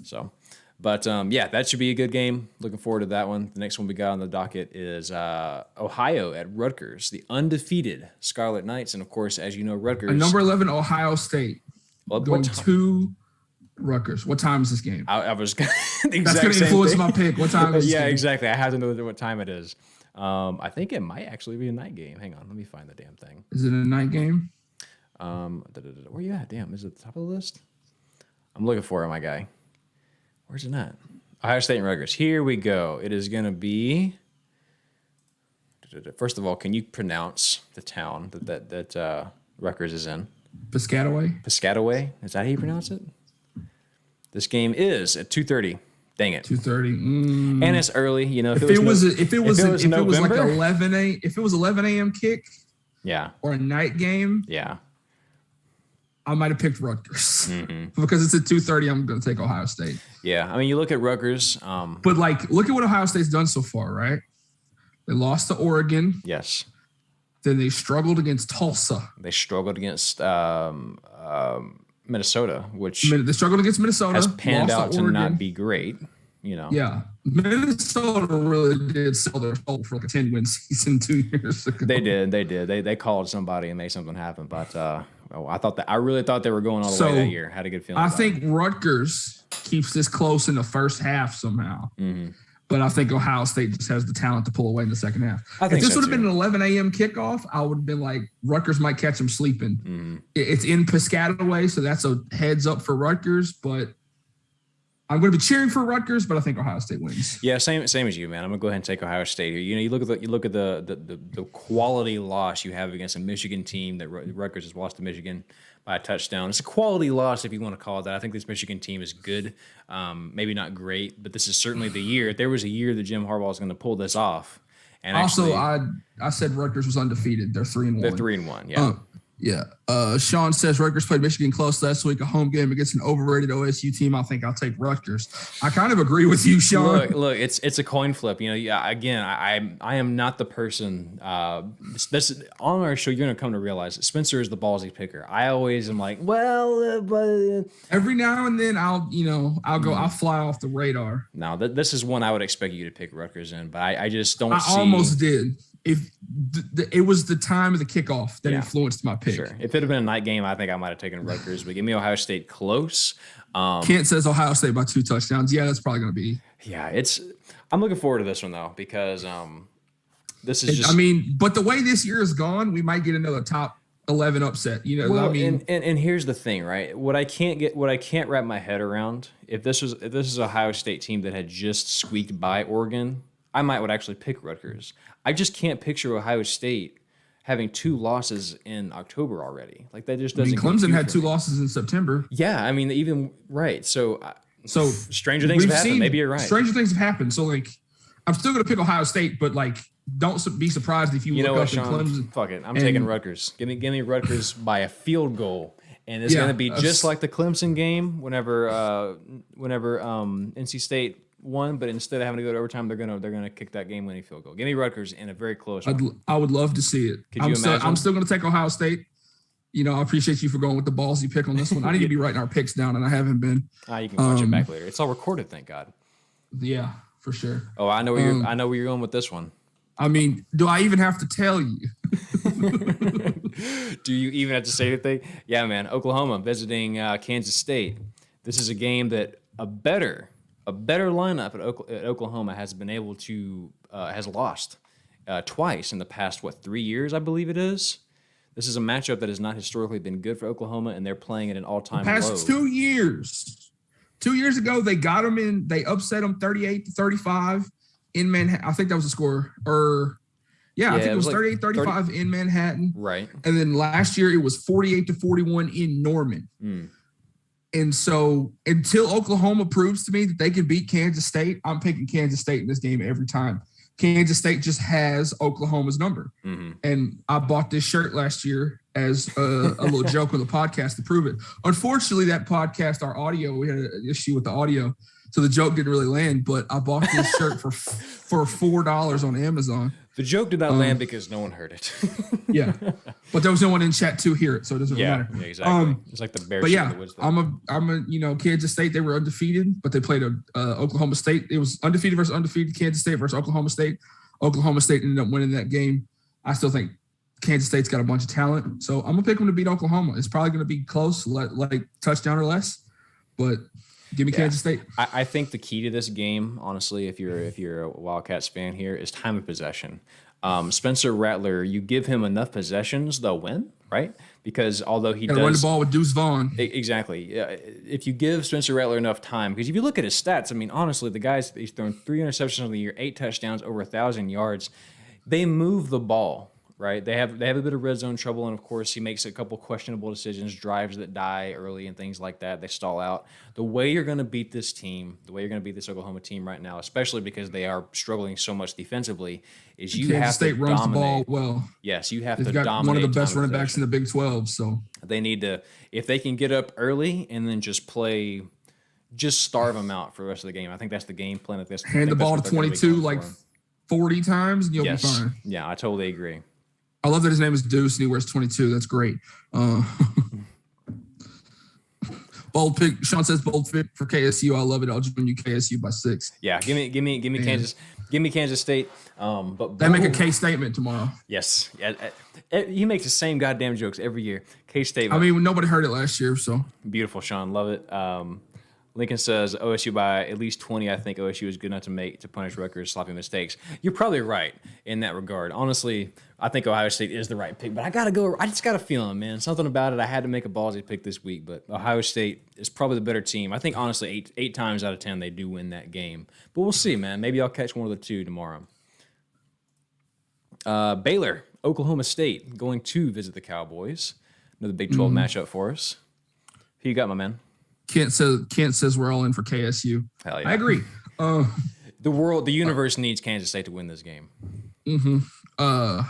So, but yeah, that should be a good game. Looking forward to that one. The next one we got on the docket is Ohio at Rutgers, the undefeated Scarlet Knights. And of course, as you know, Rutgers. Number 11, Ohio State. Going to Rutgers. What time is this game? I was the exact That's going to influence my pick. What time is this game? Exactly. I have to know what time it is. I think it might actually be a night game. Hang on. Let me find the damn thing. Is it a night game? Where you at? Damn. Is it at the top of the list? I'm looking for it, my guy. Where's it at? Ohio State and Rutgers. Here we go. It is going to be. First of all, can you pronounce the town that Rutgers is in? Piscataway. Piscataway. Is that how you pronounce it? This game is at 2:30. Dang it. 2:30. And it's early. If it was like November, 11 a.m. kick. Yeah. Or a night game. Yeah. I might have picked Rutgers because it's at 2:30. I'm going to take Ohio State. Yeah, I mean, you look at Rutgers, but look at what Ohio State's done so far, right? They lost to Oregon. Yes. Then they struggled against Tulsa. They struggled against Minnesota, which they struggled against Minnesota. Has panned out to not be great. Yeah, Minnesota really did sell their soul for like a 10-win season 2 years ago. They did. They called somebody and made something happen. But I really thought they were going all the way that year. Had a good feeling. I think Rutgers keeps this close in the first half somehow. Mm-hmm. But I think Ohio State just has the talent to pull away in the second half. If this would have been an 11 a.m. kickoff, I would have been like, Rutgers might catch them sleeping. Mm-hmm. It's in Piscataway, so that's a heads up for Rutgers. But I'm going to be cheering for Rutgers, but I think Ohio State wins. Yeah, same as you, man. I'm going to go ahead and take Ohio State here. You look at the quality loss you have against a Michigan team that Rutgers has lost to Michigan by a touchdown. It's a quality loss, if you want to call it that. I think this Michigan team is good, maybe not great, but this is certainly the year. There was a year that Jim Harbaugh is going to pull this off. And also, I said Rutgers was undefeated. They're 3-1. They're 3-1. Yeah. Yeah. Sean says Rutgers played Michigan close last week, a home game against an overrated OSU team. I think I'll take Rutgers. I kind of agree with you, Sean. Look, it's a coin flip. Again, I am not the person. This on our show, you're going to come to realize that Spencer is the ballsy picker. I always am like, but every now and then I'll fly off the radar. Now this is one I would expect you to pick Rutgers in, but I just don't. I almost did. If it was the time of the kickoff that influenced my pick. Sure. If it had been a night game, I think I might have taken Rutgers, but give me Ohio State close. Kent says Ohio State by 2 touchdowns. Yeah, that's probably going to be. Yeah, I'm looking forward to this one, though, because this is just. I mean, but the way this year is gone, we might get another top 11 upset. And here's the thing, right? What I can't wrap my head around, if this is a Ohio State team that had just squeaked by Oregon, I would actually pick Rutgers. I just can't picture Ohio State having 2 losses in October already. Like that just doesn't. Clemson had 2 losses in September. Yeah, I mean even right. So stranger things have happened. Maybe you're right. Stranger things have happened. So I'm still going to pick Ohio State, but don't be surprised if you look up Sean, in Clemson. Fuck it, I'm taking Rutgers. Give me Rutgers by a field goal And it's going to be just like the Clemson game whenever NC State won, but instead of having to go to overtime, they're gonna kick that game-winning field goal. Give me Rutgers in a very close one. I would love to see it. Could you imagine? I'm still going to take Ohio State. I appreciate you for going with the ballsy pick on this one. I need to be writing our picks down, and I haven't been. You can watch it back later. It's all recorded, thank God. Yeah, for sure. Oh, I know where you're going with this one. I mean, do I even have to tell you? Do you even have to say anything? Yeah, man. Oklahoma visiting Kansas State. This is a game that a better lineup at Oklahoma has been able to has lost twice in the past 3 years, I believe it is. This is a matchup that has not historically been good for Oklahoma, and they're playing at an all-time low. Past 2 years. 2 years ago, they got them in. They upset them 38-35 in Manhattan. I think that was the score. I think it was 38-35 in Manhattan. Right. And then last year, it was 48-41 in Norman. And so until Oklahoma proves to me that they can beat Kansas State, I'm picking Kansas State in this game every time. Kansas State just has Oklahoma's number. And I bought this shirt last year as a little joke on the podcast to prove it. Unfortunately, that podcast, we had an issue with the audio, so the joke didn't really land, but I bought this shirt for $4 on Amazon. The joke did not land because no one heard it. Yeah. But there was no one in chat to hear it, so it doesn't really matter. Yeah, exactly. It's like the Bears. But yeah, I'm Kansas State, they were undefeated, but they played Oklahoma State. It was undefeated versus undefeated, Kansas State versus Oklahoma State. Oklahoma State ended up winning that game. I still think Kansas State's got a bunch of talent, so I'm going to pick them to beat Oklahoma. It's probably going to be close, like touchdown or less, but give me Kansas State. I think the key to this game, honestly, if you're a Wildcats fan here, is time of possession. Spencer Rattler, you give him enough possessions, they'll win, right? Because although he does run the ball with Deuce Vaughn. Exactly. If you give Spencer Rattler enough time, because if you look at his stats, I mean, honestly, the guy's he's thrown 3 interceptions of the year, 8 touchdowns, over 1,000 yards. They move the ball, right? They have a bit of red zone trouble, and of course, he makes a couple questionable decisions, drives that die early, and things like that. They stall out. The way you're going to beat this team, the way you're going to beat this Oklahoma team right now, especially because they are struggling so much defensively, is you Kansas have State to runs dominate. The ball well. Yes, you have They've to got dominate. One of the best running backs in the Big 12. So they need to, if they can get up early and then just starve them out for the rest of the game. I think that's the game plan. Hand the ball to 22 like 40 times, and you'll be fine. Yeah, I totally agree. I love that his name is Deuce and he wears 22. That's great. Bold pick. Sean says bold pick for KSU. I love it. I'll join you KSU by 6. Yeah, give me Kansas. Give me Kansas State. But they make a K statement tomorrow. Yes, he makes the same goddamn jokes every year. K State. I mean, nobody heard it last year, so beautiful, Sean. Love it. Lincoln says OSU by at least 20. I think OSU is good enough to punish Rutgers' sloppy mistakes. You're probably right in that regard. Honestly, I think Ohio State is the right pick, but I just got a feeling, man. Something about it. I had to make a ballsy pick this week, but Ohio State is probably the better team. I think honestly, eight times out of 10 they do win that game. But we'll see, man. Maybe I'll catch one of the two tomorrow. Baylor, Oklahoma State, going to visit the Cowboys. Another Big 12 matchup for us. Who you got, my man? Kent says we're all in for KSU. Hell yeah. I agree. The universe needs Kansas State to win this game. Because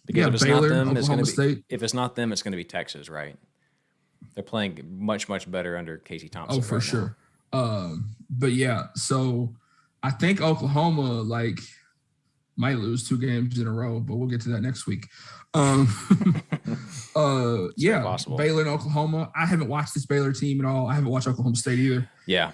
if it's Baylor, not them, it's going to be State. If it's not them, it's going to be Texas, right? They're playing much better under Casey Thompson. Oh, for sure. But yeah, so I think Oklahoma might lose 2 games in a row, but we'll get to that next week. Yeah, possible. Baylor and Oklahoma. I haven't watched this Baylor team at all. I haven't watched Oklahoma State either. Yeah.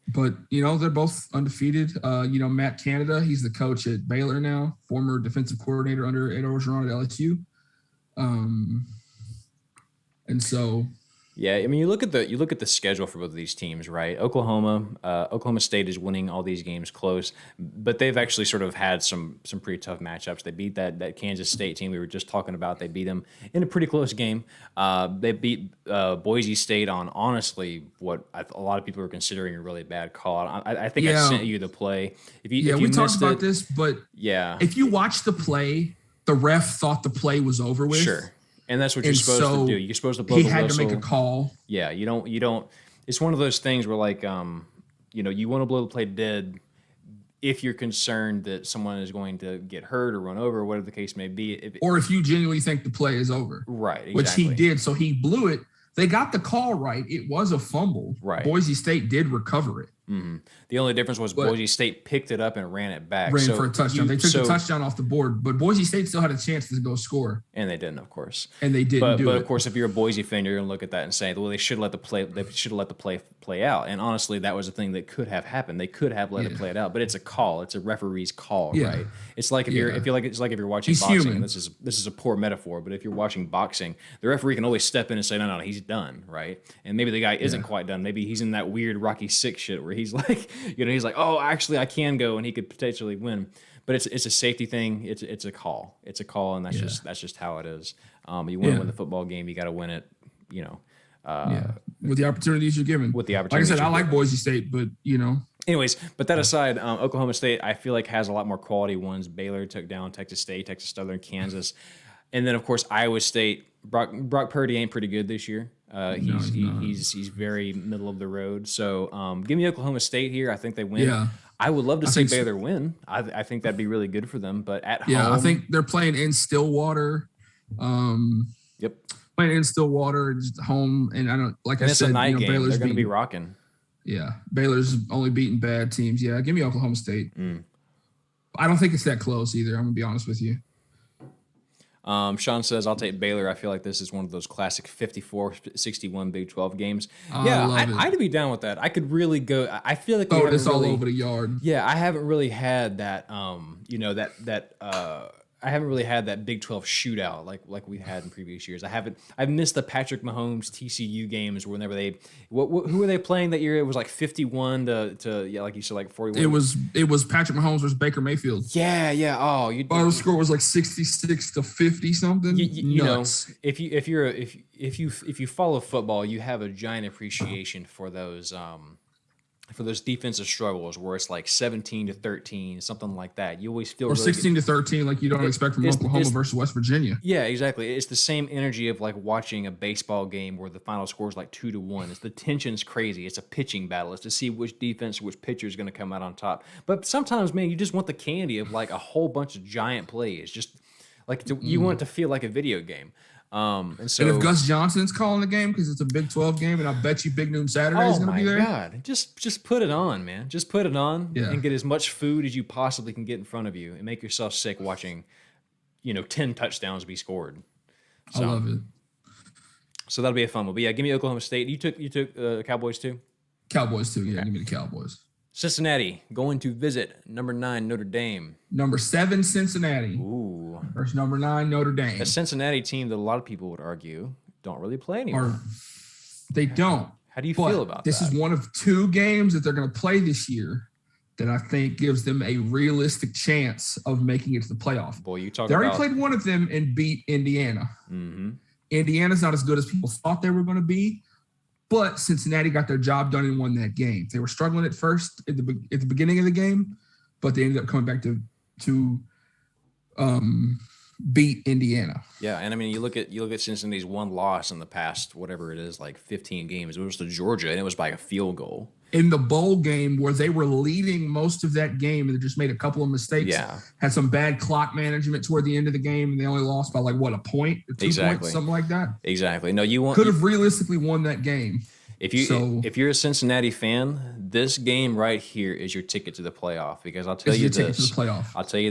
But they're both undefeated. Matt Canada, he's the coach at Baylor now, former defensive coordinator under Ed Orgeron at LSU. And so. Yeah, I mean, you look at the schedule for both of these teams, right? Oklahoma State is winning all these games close, but they've actually sort of had some pretty tough matchups. They beat that Kansas State team we were just talking about. They beat them in a pretty close game. They beat Boise State on honestly what a lot of people are considering a really bad call. I think I sent you the play. If you talked about this, but if you watch the play, the ref thought the play was over with. Sure. And that's what you're supposed to do. You're supposed to blow the whistle. He had to make a call. Yeah, you don't. It's one of those things where you want to blow the play dead if you're concerned that someone is going to get hurt or run over, or whatever the case may be. Or if you genuinely think the play is over. Right, exactly. Which he did, so he blew it. They got the call right. It was a fumble. Right. Boise State did recover it. Mm-hmm. The only difference was Boise State picked it up and ran it back. Ran for a touchdown. They took the touchdown off the board, but Boise State still had a chance to go score. And they didn't, of course. And they didn't But of course, if you're a Boise fan, you're going to look at that and say, well, they should let the play out. And honestly, that was a thing that could have happened. They could have let it play it out, but it's a call. It's a referee's call, right? It's like if you're watching boxing. Human. And this is a poor metaphor, but if you're watching boxing, the referee can always step in and say, no, he's done, right? And maybe the guy isn't quite done. Maybe he's in that weird Rocky VI shit where he's like, he's like, oh, actually, I can go, and he could potentially win. But it's a safety thing. It's a call. It's a call, and that's just how it is. You want to win the football game, you got to win it. With the opportunities you're given. With the opportunities, like I said, I like Boise State, but Anyways, but that aside, Oklahoma State I feel like has a lot more quality ones. Baylor took down Texas State, Texas Southern, Kansas, and then of course Iowa State. Brock Purdy ain't pretty good this year. He's very middle of the road. So give me Oklahoma State here. I think they win. Yeah. I would love to see Baylor win. I think that'd be really good for them. But at home, I think they're playing in Stillwater. Yep. Playing in Stillwater, just home, and I don't like. And I it's said, a night game. Baylor's They're going to be rocking. Yeah, Baylor's only beating bad teams. Yeah, give me Oklahoma State. I don't think it's that close either. I'm gonna be honest with you. Sean says, I'll take Baylor. I feel like this is one of those classic 54-61 Big 12 games. I'd be down with that. I could really go. I feel like it's all over the yard. Yeah, I haven't really had that. I haven't really had that Big 12 shootout like we had in previous years. I've missed the Patrick Mahomes TCU games whenever who were they playing that year? It was like 51 to like you said, like 41. It was Patrick Mahomes versus Baker Mayfield. Yeah. Oh, the score was like 66 to 50 something. You know, if you follow football, you have a giant appreciation for those defensive struggles where it's like 17-13, something like that. You always feel 16-13, like you don't expect from Oklahoma versus West Virginia. Yeah, exactly. It's the same energy of like watching a baseball game where the final score is like 2-1. It's the tension's crazy. It's a pitching battle. It's to see which defense, which pitcher is going to come out on top. But sometimes, man, you just want the candy of like a whole bunch of giant plays. Just like you want it to feel like a video game. And if Gus Johnson's calling the game because it's a Big 12 game, and I bet you Big Noon Saturday is going to be there. Oh my God! Just put it on, man. Just put it on and get as much food as you possibly can get in front of you, and make yourself sick watching, 10 touchdowns be scored. I love it. So that'll be a fun one. But yeah, give me Oklahoma State. You took Cowboys too. Cowboys too. Yeah, give me the Cowboys. Cincinnati going to visit number 9 Notre Dame. Number 7 Cincinnati. Ooh. Versus number 9 Notre Dame. A Cincinnati team that a lot of people would argue don't really play anymore. They don't. How do you feel about this that? This is one of 2 games that they're going to play this year that I think gives them a realistic chance of making it to the playoff. Boy, you talk They about... already played one of them and beat Indiana. Mm-hmm. Indiana's not as good as people thought they were going to be. But Cincinnati got their job done and won that game. They were struggling at first at the beginning of the game, but they ended up coming back to beat Indiana. Yeah, and I mean, you look at Cincinnati's one loss in the past, whatever it is, like 15 games. It was to Georgia, and it was by a field goal. In the bowl game where they were leading most of that game and they just made a couple of mistakes. Yeah. Had some bad clock management toward the end of the game, and they only lost by a point or 2 points, something like that. Exactly. No, could have realistically won that game. If you're a Cincinnati fan, this game right here is your ticket to the playoff, because I'll tell you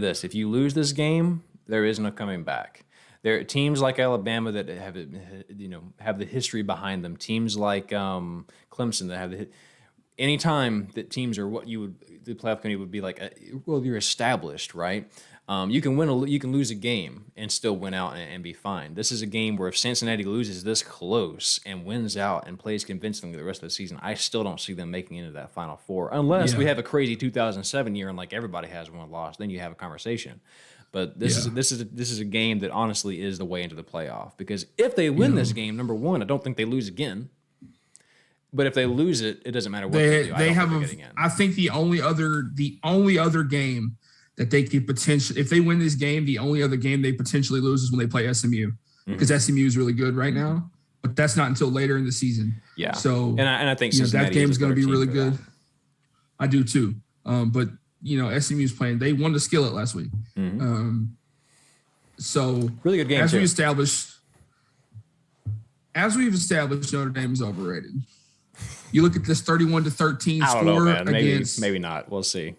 this. If you lose this game, there is no coming back. There are teams like Alabama that have the history behind them. Teams like Clemson that have anytime that teams are the playoff committee would be like, you're established, right? You can lose a game and still win out and be fine. This is a game where if Cincinnati loses this close and wins out and plays convincingly the rest of the season, I still don't see them making it into that Final Four unless we have a crazy 2007 year and like everybody has one loss. Then you have a conversation. But this is a game that honestly is the way into the playoff, because if they win this game, number one, I don't think they lose again. But if they lose it, it doesn't matter what they do. I think the only other game that they could potentially, if they win this game, the only other game they potentially lose is when they play SMU, because SMU is really good right now. But that's not until later in the season. Yeah. So and I think Cincinnati that game is going to be really good. That. I do too. But SMU's playing. They won the Skillet last week. Mm-hmm. So really good game as too. we've established, Notre Dame is overrated. You look at this 31-13 I don't score know, man. against. Maybe not. We'll see.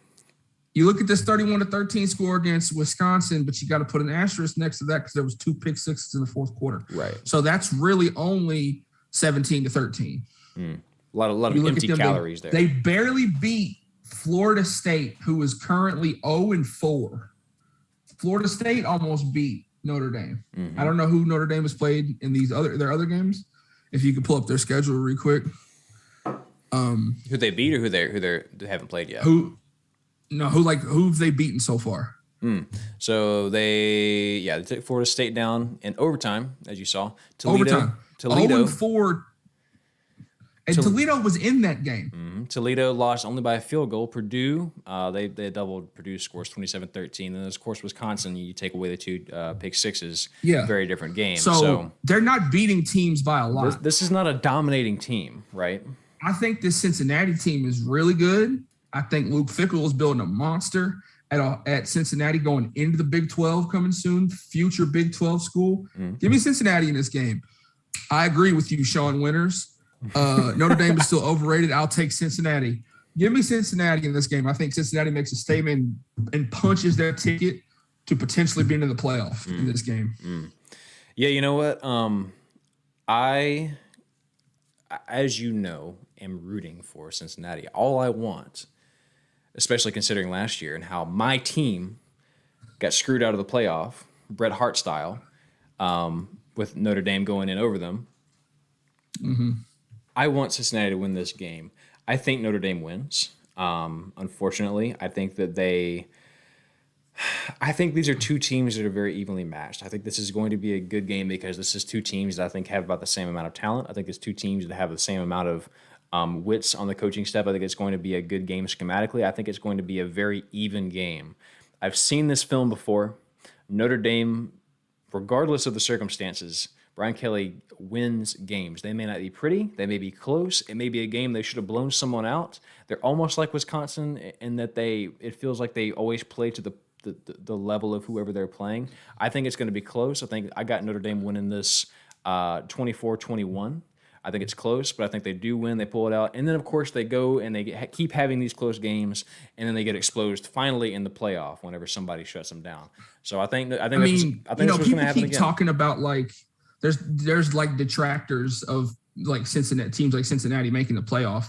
You look at this 31-13 score against Wisconsin, but you got to put an asterisk next to that because there was 2 pick sixes in the fourth quarter. Right. So that's really only 17-13. A lot of empty calories there. They barely beat Florida State, who is currently 0-4. Florida State almost beat Notre Dame. Mm-hmm. I don't know who Notre Dame has played in their other games. If you could pull up their schedule real quick. Who they beat or who they haven't played yet? Who have they beaten so far? So they took Florida State down in overtime, as you saw. Toledo 0-4. And Toledo was in that game. Mm-hmm. Toledo lost only by a field goal. Purdue, they doubled Purdue's scores 27-13. And of course, Wisconsin, you take away the 2 pick sixes. Yeah. Very different game. So they're not beating teams by a lot. This is not a dominating team, right? I think this Cincinnati team is really good. I think Luke Fickell is building a monster at Cincinnati going into the Big 12 coming soon, future Big 12 school. Mm-hmm. Give me Cincinnati in this game. I agree with you, Sean Winters. Notre Dame is still overrated. I'll take Cincinnati. Give me Cincinnati in this game. I think Cincinnati makes a statement and punches their ticket to potentially being in the playoff in this game. Yeah, you know what? I, as you know, am rooting for Cincinnati. All I want, especially considering last year and how my team got screwed out of the playoff, Bret Hart style, with Notre Dame going in over them. Mm-hmm. I want Cincinnati to win this game. I think Notre Dame wins. Unfortunately, I think these are 2 teams that are very evenly matched. I think this is going to be a good game because this is 2 teams that I think have about the same amount of talent. I think it's 2 teams that have the same amount of wits on the coaching staff. I think it's going to be a good game schematically. I think it's going to be a very even game. I've seen this film before. Notre Dame, regardless of the circumstances, Brian Kelly wins games. They may not be pretty. They may be close. It may be a game they should have blown someone out. They're almost like Wisconsin in that it feels like they always play to the level of whoever they're playing. I think it's going to be close. I think I got Notre Dame winning this 24-21. I think it's close, but I think they do win. They pull it out. And then, of course, they go and they keep having these close games, and then they get exposed finally in the playoff whenever somebody shuts them down. So I think that's what's going to happen people again. keep talking about there's like detractors of like Cincinnati teams like Cincinnati making the playoff,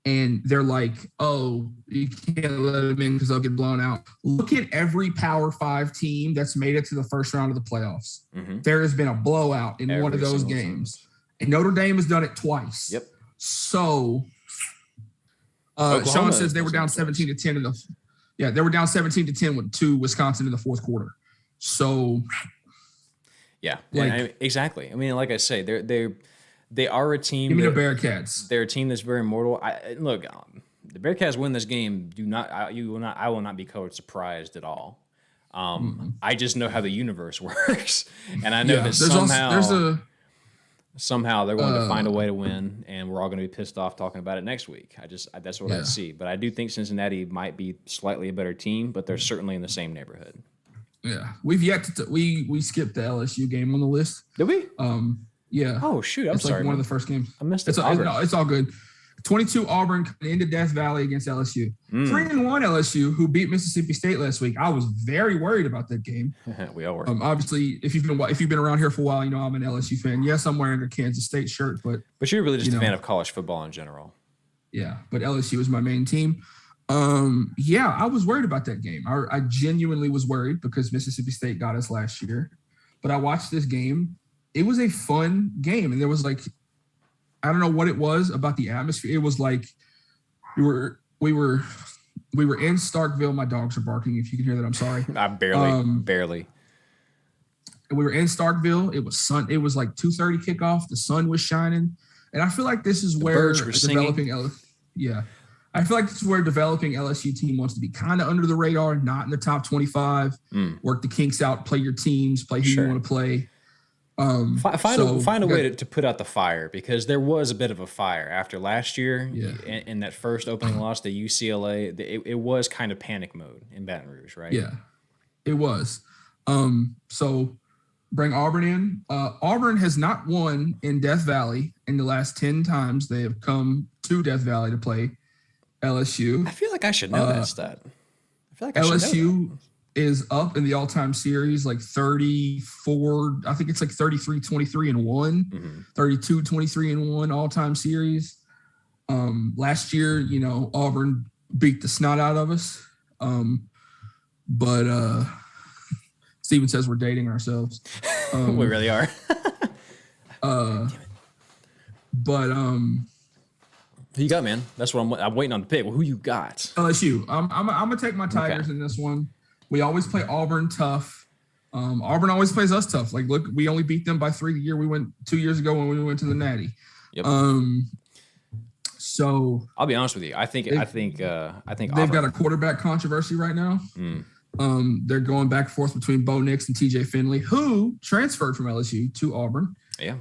and they're like, oh, you can't let them in because they'll get blown out. Look at every Power 5 team that's made it to the first round of the playoffs. Mm-hmm. There has been a blowout in one of those games, and Notre Dame has done it twice. Yep. So Sean says they were down 17-10 they were down 17-10 to Wisconsin in the fourth quarter. So. Yeah, exactly. I mean, like I say, they are a team. Give me the Bearcats. They're a team that's very mortal. The Bearcats win this game. I will not be surprised at all. I just know how the universe works, and I know that somehow they're going to find a way to win, and we're all going to be pissed off talking about it next week. That's what I see. But I do think Cincinnati might be slightly a better team, but they're certainly in the same neighborhood. Yeah, we've yet to we skipped the LSU game on the list. Did we? Yeah. Oh shoot, I'm sorry. Like one of the first games. I missed it. It's all good. 22 Auburn into Death Valley against LSU. 3-1 LSU, who beat Mississippi State last week. I was very worried about that game. We all were. Obviously, if you've been around here for a while, you know I'm an LSU fan. Yes, I'm wearing a Kansas State shirt, but you're really just a fan of college football in general. Yeah, but LSU is my main team. I was worried about that game. I genuinely was worried because Mississippi State got us last year. But I watched this game. It was a fun game. And there was I don't know what it was about the atmosphere. It was like we were in Starkville. My dogs are barking. If you can hear that, I'm sorry. I barely. We were in Starkville. It was sun. It was like 2:30 kickoff. The sun was shining. And I feel like this is where developing I feel like this is where developing LSU team wants to be kind of under the radar, not in the top 25. Work the kinks out, play your teams, play who you want to play. Find a way to put out the fire, because there was a bit of a fire after last year. Yeah. In that first opening loss to UCLA. It was kind of panic mode in Baton Rouge, right? Yeah, it was. So bring Auburn in. Auburn has not won in Death Valley in the last 10 times they have come to Death Valley to play LSU. I feel like I should know that stat. I feel like I should know LSU that. is up in the all-time series like 34, I think it's like 33-23-1, 32-23-1 all-time series. Last year, Auburn beat the snot out of us. But Steven says we're dating ourselves. We really are. But who you got, man? That's what I'm waiting on the pick. Well, who you got? LSU. I'm gonna take my Tigers in this one. We always play Auburn tough. Auburn always plays us tough. Like, look, we only beat them by 3 the year we went 2 years ago when we went to the Natty. Yep. So I'll be honest with you. I think they've Auburn. got a quarterback controversy right now. They're going back and forth between Bo Nix and TJ Finley, who transferred from LSU to Auburn. Yeah.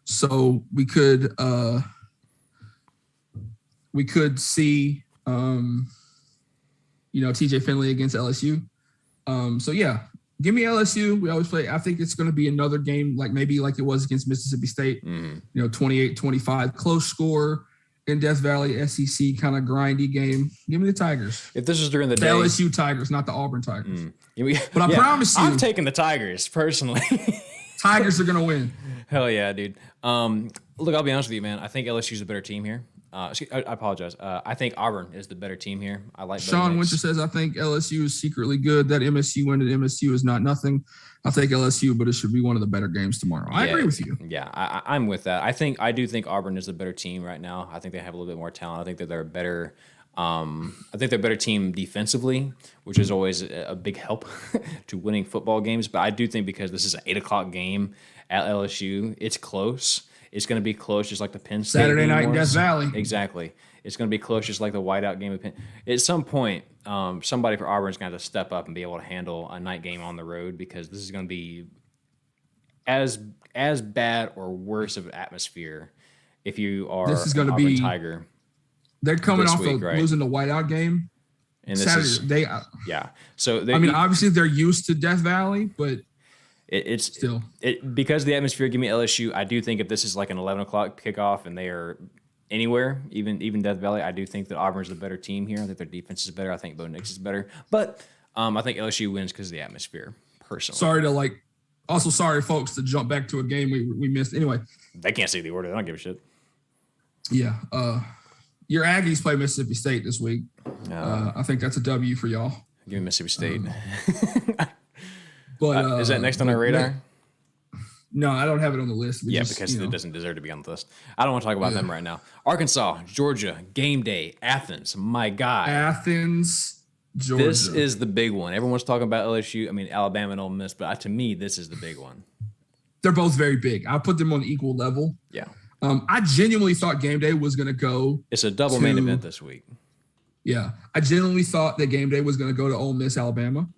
So we could see TJ Finley against LSU. So yeah, give me LSU. We always play. I think it's going to be another game like it was against Mississippi State. 28-25, close score in Death Valley, SEC kind of grindy game. Give me the Tigers. If this is during the The day, LSU Tigers, not the Auburn Tigers. But I promise you, I'm taking the Tigers personally. Tigers are going to win. Hell yeah, dude. Look, I'll be honest with you, man. I think LSU's a better team here. I apologize. I think Auburn is the better team here. I like Sean Winter says, I think LSU is secretly good. That MSU win at MSU is not nothing. I'll take LSU, but it should be one of the better games tomorrow. I agree with you. Yeah, I'm with that. I do think Auburn is the better team right now. I think they have a little bit more talent. I think that they're a better. I think they're a better team defensively, which is always a big help to winning football games. But I do think because this is an 8:00 game at LSU, it's close. It's going to be close, just like the Penn State Saturday game night in was. Death Valley. Exactly. It's going to be close, just like the whiteout game of Penn. At some point, somebody for Auburn is going to have to step up and be able to handle a night game on the road, because this is going to be as bad or worse of an atmosphere if you are this is going to Auburn be Tiger. They're coming off week, of right? losing the whiteout game. And this Saturday, yeah. So obviously they're used to Death Valley, but it's still because of the atmosphere. Give me LSU. I do think if this is like an 11:00 kickoff and they are anywhere, even Death Valley, I do think that Auburn's the better team here. I think their defense is better. I think Bo Nix is better, but I think LSU wins because of the atmosphere. Personally, sorry folks to jump back to a game we missed. Anyway, they can't see the order. They don't give a shit. Yeah, your Aggies play Mississippi State this week. I think that's a W for y'all. Give me Mississippi State. But is that next on our radar? No, I don't have it on the list. Because it doesn't deserve to be on the list. I don't want to talk about them right now. Arkansas, Georgia, game day, Athens. My God. Athens, Georgia. This is the big one. Everyone's talking about LSU. I mean, Alabama and Ole Miss, but to me, this is the big one. They're both very big. I put them on equal level. Yeah. I genuinely thought game day was going to go. It's a double main event this week. Yeah. I genuinely thought that game day was going to go to Ole Miss, Alabama.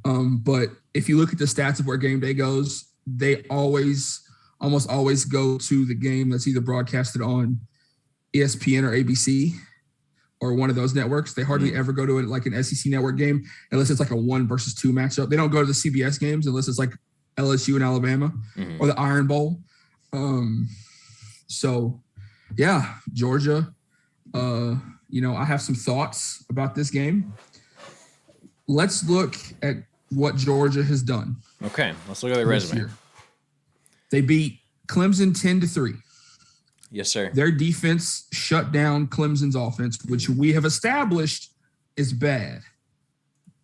But if you look at the stats of where game day goes, they almost always go to the game that's either broadcasted on ESPN or ABC or one of those networks. They hardly ever go to like an SEC network game unless it's like a 1 versus 2 matchup. They don't go to the CBS games unless it's like LSU and Alabama or the Iron Bowl. So yeah, Georgia, I have some thoughts about this game. Let's look at what Georgia has done. Okay, let's look at their resume. Year. They beat Clemson 10-3. Yes, sir. Their defense shut down Clemson's offense, which we have established is bad.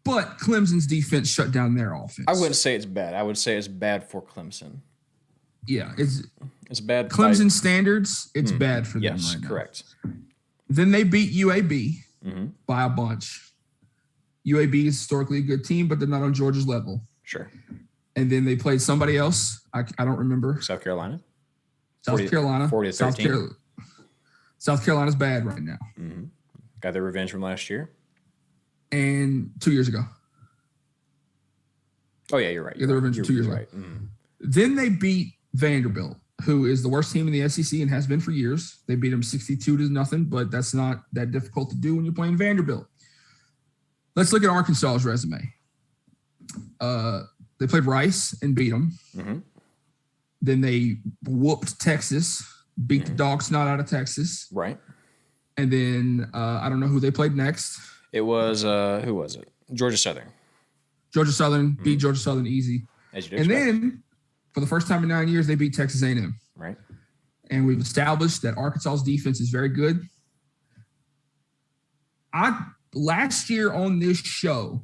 But Clemson's defense shut down their offense. I wouldn't say it's bad. I would say it's bad for Clemson. Yeah, it's bad. Clemson standards, it's bad for them right now. Yes, correct. Then they beat UAB by a bunch. UAB is historically a good team, but they're not on Georgia's level. Sure. And then they played somebody else. I don't remember. South Carolina. South Carolina. 40-13. South Carolina's bad right now. Mm-hmm. Got their revenge from last year. And 2 years ago. Oh, yeah, you're right. Got their revenge from 2 years ago. Right. Mm-hmm. Then they beat Vanderbilt, who is the worst team in the SEC and has been for years. They beat them 62-0, but that's not that difficult to do when you're playing Vanderbilt. Let's look at Arkansas's resume. They played Rice and beat them. Mm-hmm. Then they whooped Texas, beat the dog snot out of Texas. Right. And then I don't know who they played next. It was, who was it? Georgia Southern. Georgia Southern beat Georgia Southern easy. As you'd and expect. then, for the first time in 9 years, they beat Texas A&M. Right. And we've established that Arkansas's defense is very good. Last year on this show,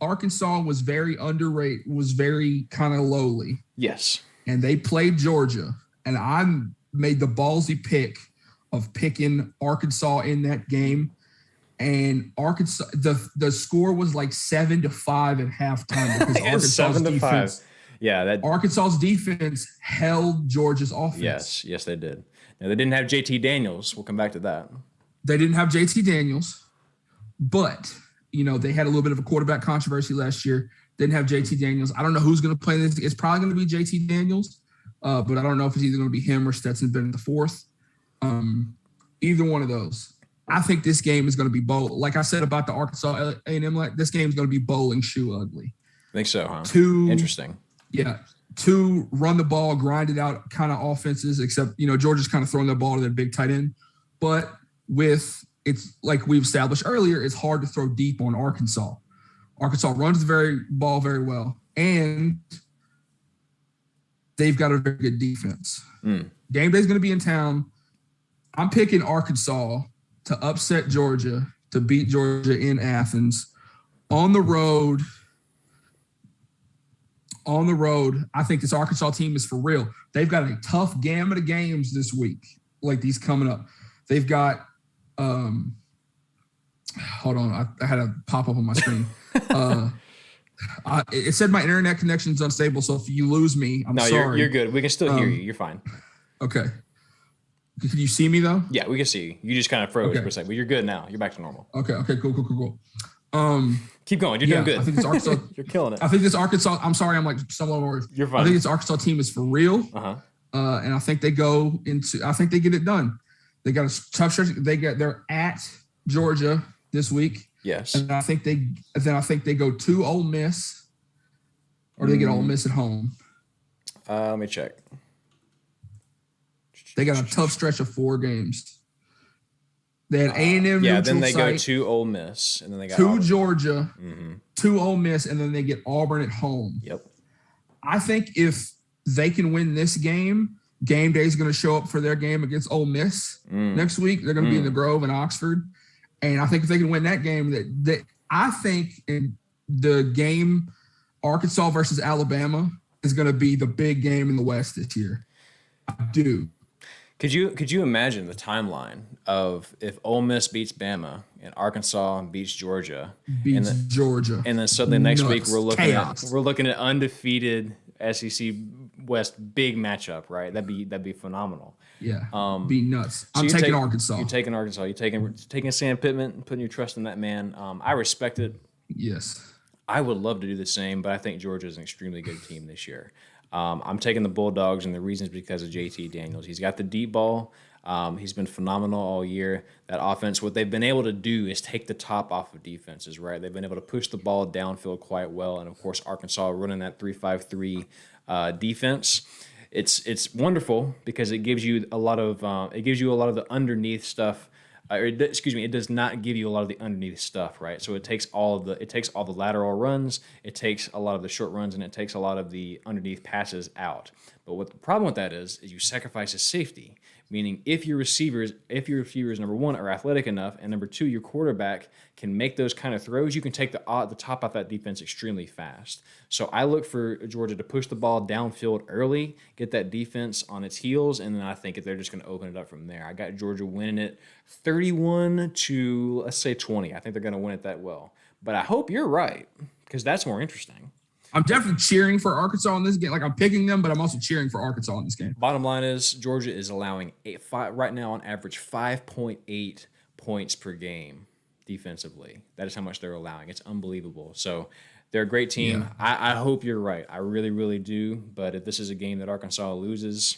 Arkansas was very underrated, was very kind of lowly. Yes. And they played Georgia. And I made the ballsy pick of picking Arkansas in that game. And Arkansas, the score was like 7-5 at halftime because Arkansas's defense. Yeah, Arkansas's defense held Georgia's offense. Yes, they did. Now they didn't have JT Daniels. We'll come back to that. They didn't have JT Daniels, but they had a little bit of a quarterback controversy last year. Didn't have JT Daniels. I don't know who's going to play this. It's probably going to be JT Daniels, but I don't know if it's either going to be him or Stetson Bennett the fourth. Either one of those. I think this game is going to be like I said about the Arkansas A&M. This game is going to be bowling shoe ugly. I think so, huh? Interesting. Yeah. 2 run the ball, grind it out kind of offenses, except, Georgia's kind of throwing the ball to their big tight end. But it's like we've established earlier, it's hard to throw deep on Arkansas. Arkansas runs the ball very well, and they've got a very good defense. Game Day is going to be in town. I'm picking Arkansas to upset Georgia, to beat Georgia in Athens. On the road, I think this Arkansas team is for real. They've got a tough gamut of games this week, like these coming up. They've got hold on, I had a pop up on my screen. It said my internet connection's unstable, so if you lose me, I'm sorry. No, you're good. We can still hear you. You're fine. Okay. Can you see me though? Yeah, we can see you. You just kind of froze for a second, but you're good now. You're back to normal. Okay, cool. Keep going. You're doing good. I think it's Arkansas. You're killing it. I think this Arkansas. I'm sorry. I'm like somewhat worried. You're fine. I think this Arkansas team is for real. And I think they I think they get it done. They got a tough stretch. They're at Georgia this week. Yes. And I think they go to Ole Miss, or they get Ole Miss at home. Let me check. They got a tough stretch of 4 games. They had A&M. Yeah, then they go to Ole Miss, and then they got to Georgia, to Ole Miss, and then they get Auburn at home. Yep. I think if they can win this game, Game Day is going to show up for their game against Ole Miss next week. They're going to be in the Grove in Oxford, and I think if they can win that game, that I think in the game Arkansas versus Alabama is going to be the big game in the West this year. I do. Could you imagine the timeline of if Ole Miss beats Bama and Arkansas beats Georgia, and then suddenly next week we're looking at undefeated SEC West big matchup, right? That'd be phenomenal. Yeah, be nuts. So I'm taking Arkansas. You're taking Arkansas. You're taking Sam Pittman and putting your trust in that man. I respect it. Yes. I would love to do the same, but I think Georgia is an extremely good team this year. I'm taking the Bulldogs, and the reason is because of JT Daniels. He's got the deep ball. He's been phenomenal all year. That offense, what they've been able to do is take the top off of defenses, right? They've been able to push the ball downfield quite well, and of course, Arkansas running that 3-5-3 defense. It's wonderful because it gives you a lot of the underneath stuff. It does not give you a lot of the underneath stuff, right? So it takes all the lateral runs, it takes a lot of the short runs, and it takes a lot of the underneath passes out. But what the problem with that is you sacrifice a safety, meaning if your receivers, number one, are athletic enough, and number two, your quarterback can make those kind of throws, you can take the top off that defense extremely fast. So I look for Georgia to push the ball downfield early, get that defense on its heels, and then I think they're just going to open it up from there. I got Georgia winning it 31 to, let's say, 20. I think they're going to win it that well. But I hope you're right, because that's more interesting. I'm definitely cheering for Arkansas in this game. Like, I'm picking them, but I'm also cheering for Arkansas in this game. Bottom line is Georgia is allowing right now on average 5.8 points per game defensively. That is how much they're allowing. It's unbelievable. So They're a great team. Yeah. I hope you're right. I really, really do. But if this is a game that Arkansas loses,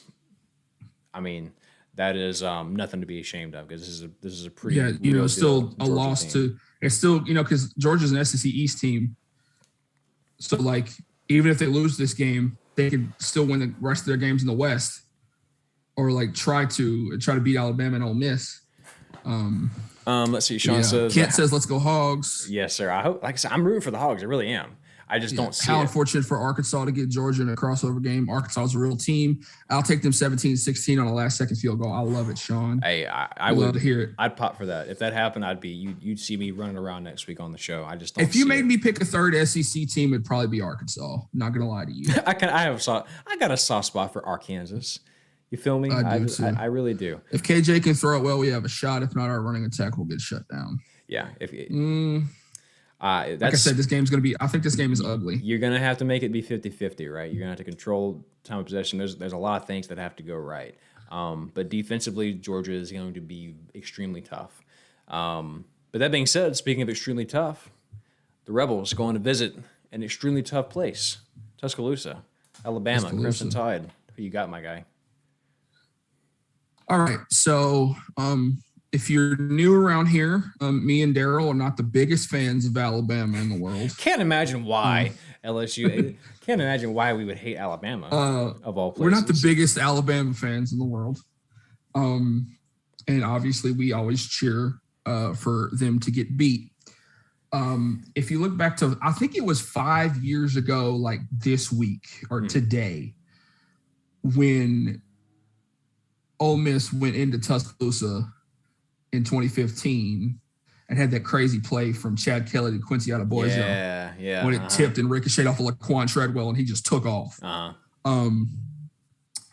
I mean, that is nothing to be ashamed of because this is a pretty Yeah, real it's deal still a Georgia loss team. to it's still, because Georgia's an SEC East team. So like even if they lose this game, they could still win the rest of their games in the West, or like try to beat Alabama and Ole Miss. Let's see. Sean says, Kent says, "Let's go Hogs." yes, sir. I hope. Like I said, I'm rooting for the Hogs. I really am. I just don't see How it. unfortunate for Arkansas to get Georgia in a crossover game. Arkansas is a real team. I'll take them 17-16 on a last-second field goal. I love it, Sean. Hey, I would would love to hear it. I'd pop for that. If that happened, you'd see me running around next week on the show. I just don't. If you see made it. me pick a third SEC team, it'd probably be Arkansas. Not gonna lie to you. I got a soft spot for Arkansas. You feel me? I do too. I really do. If KJ can throw it well, we have a shot. If not, our running attack will get shut down. Yeah. Like I said, this game's gonna be. I think this game is ugly. You're going to have to make it be 50-50, right? You're going to have to control time of possession. There's a lot of things that have to go right. But defensively, Georgia is going to be extremely tough. But that being said, speaking of extremely tough, the Rebels going to visit an extremely tough place, Tuscaloosa, Alabama, Crimson Tide. Who you got, my guy? All right. So if you're new around here, me and Daryl are not the biggest fans of Alabama in the world. Can't imagine why LSU. Can't imagine why we would hate Alabama of all places. We're not the biggest Alabama fans in the world. And obviously we always cheer for them to get beat. If you look back to, I think it was 5 years ago, like this week or today, when Ole Miss went into Tuscaloosa in 2015 and had that crazy play from Chad Kelly to Quincy Adeboyejo. Yeah. When it tipped and ricocheted off of Laquan Treadwell and he just took off.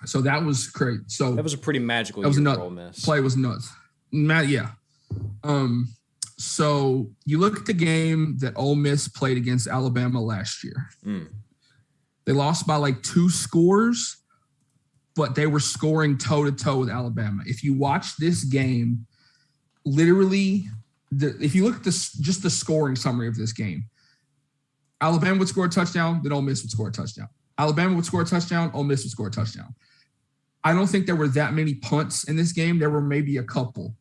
So that was great. So that was a pretty magical year for Ole Miss. Play was nuts. Yeah. So you look at the game that Ole Miss played against Alabama last year. They lost by like 2 scores, but they were scoring toe-to-toe with Alabama. If you watch this game, literally, if you look at just the scoring summary of this game, Alabama would score a touchdown, then Ole Miss would score a touchdown. Alabama would score a touchdown, Ole Miss would score a touchdown. I don't think there were that many punts in this game. There were maybe a couple.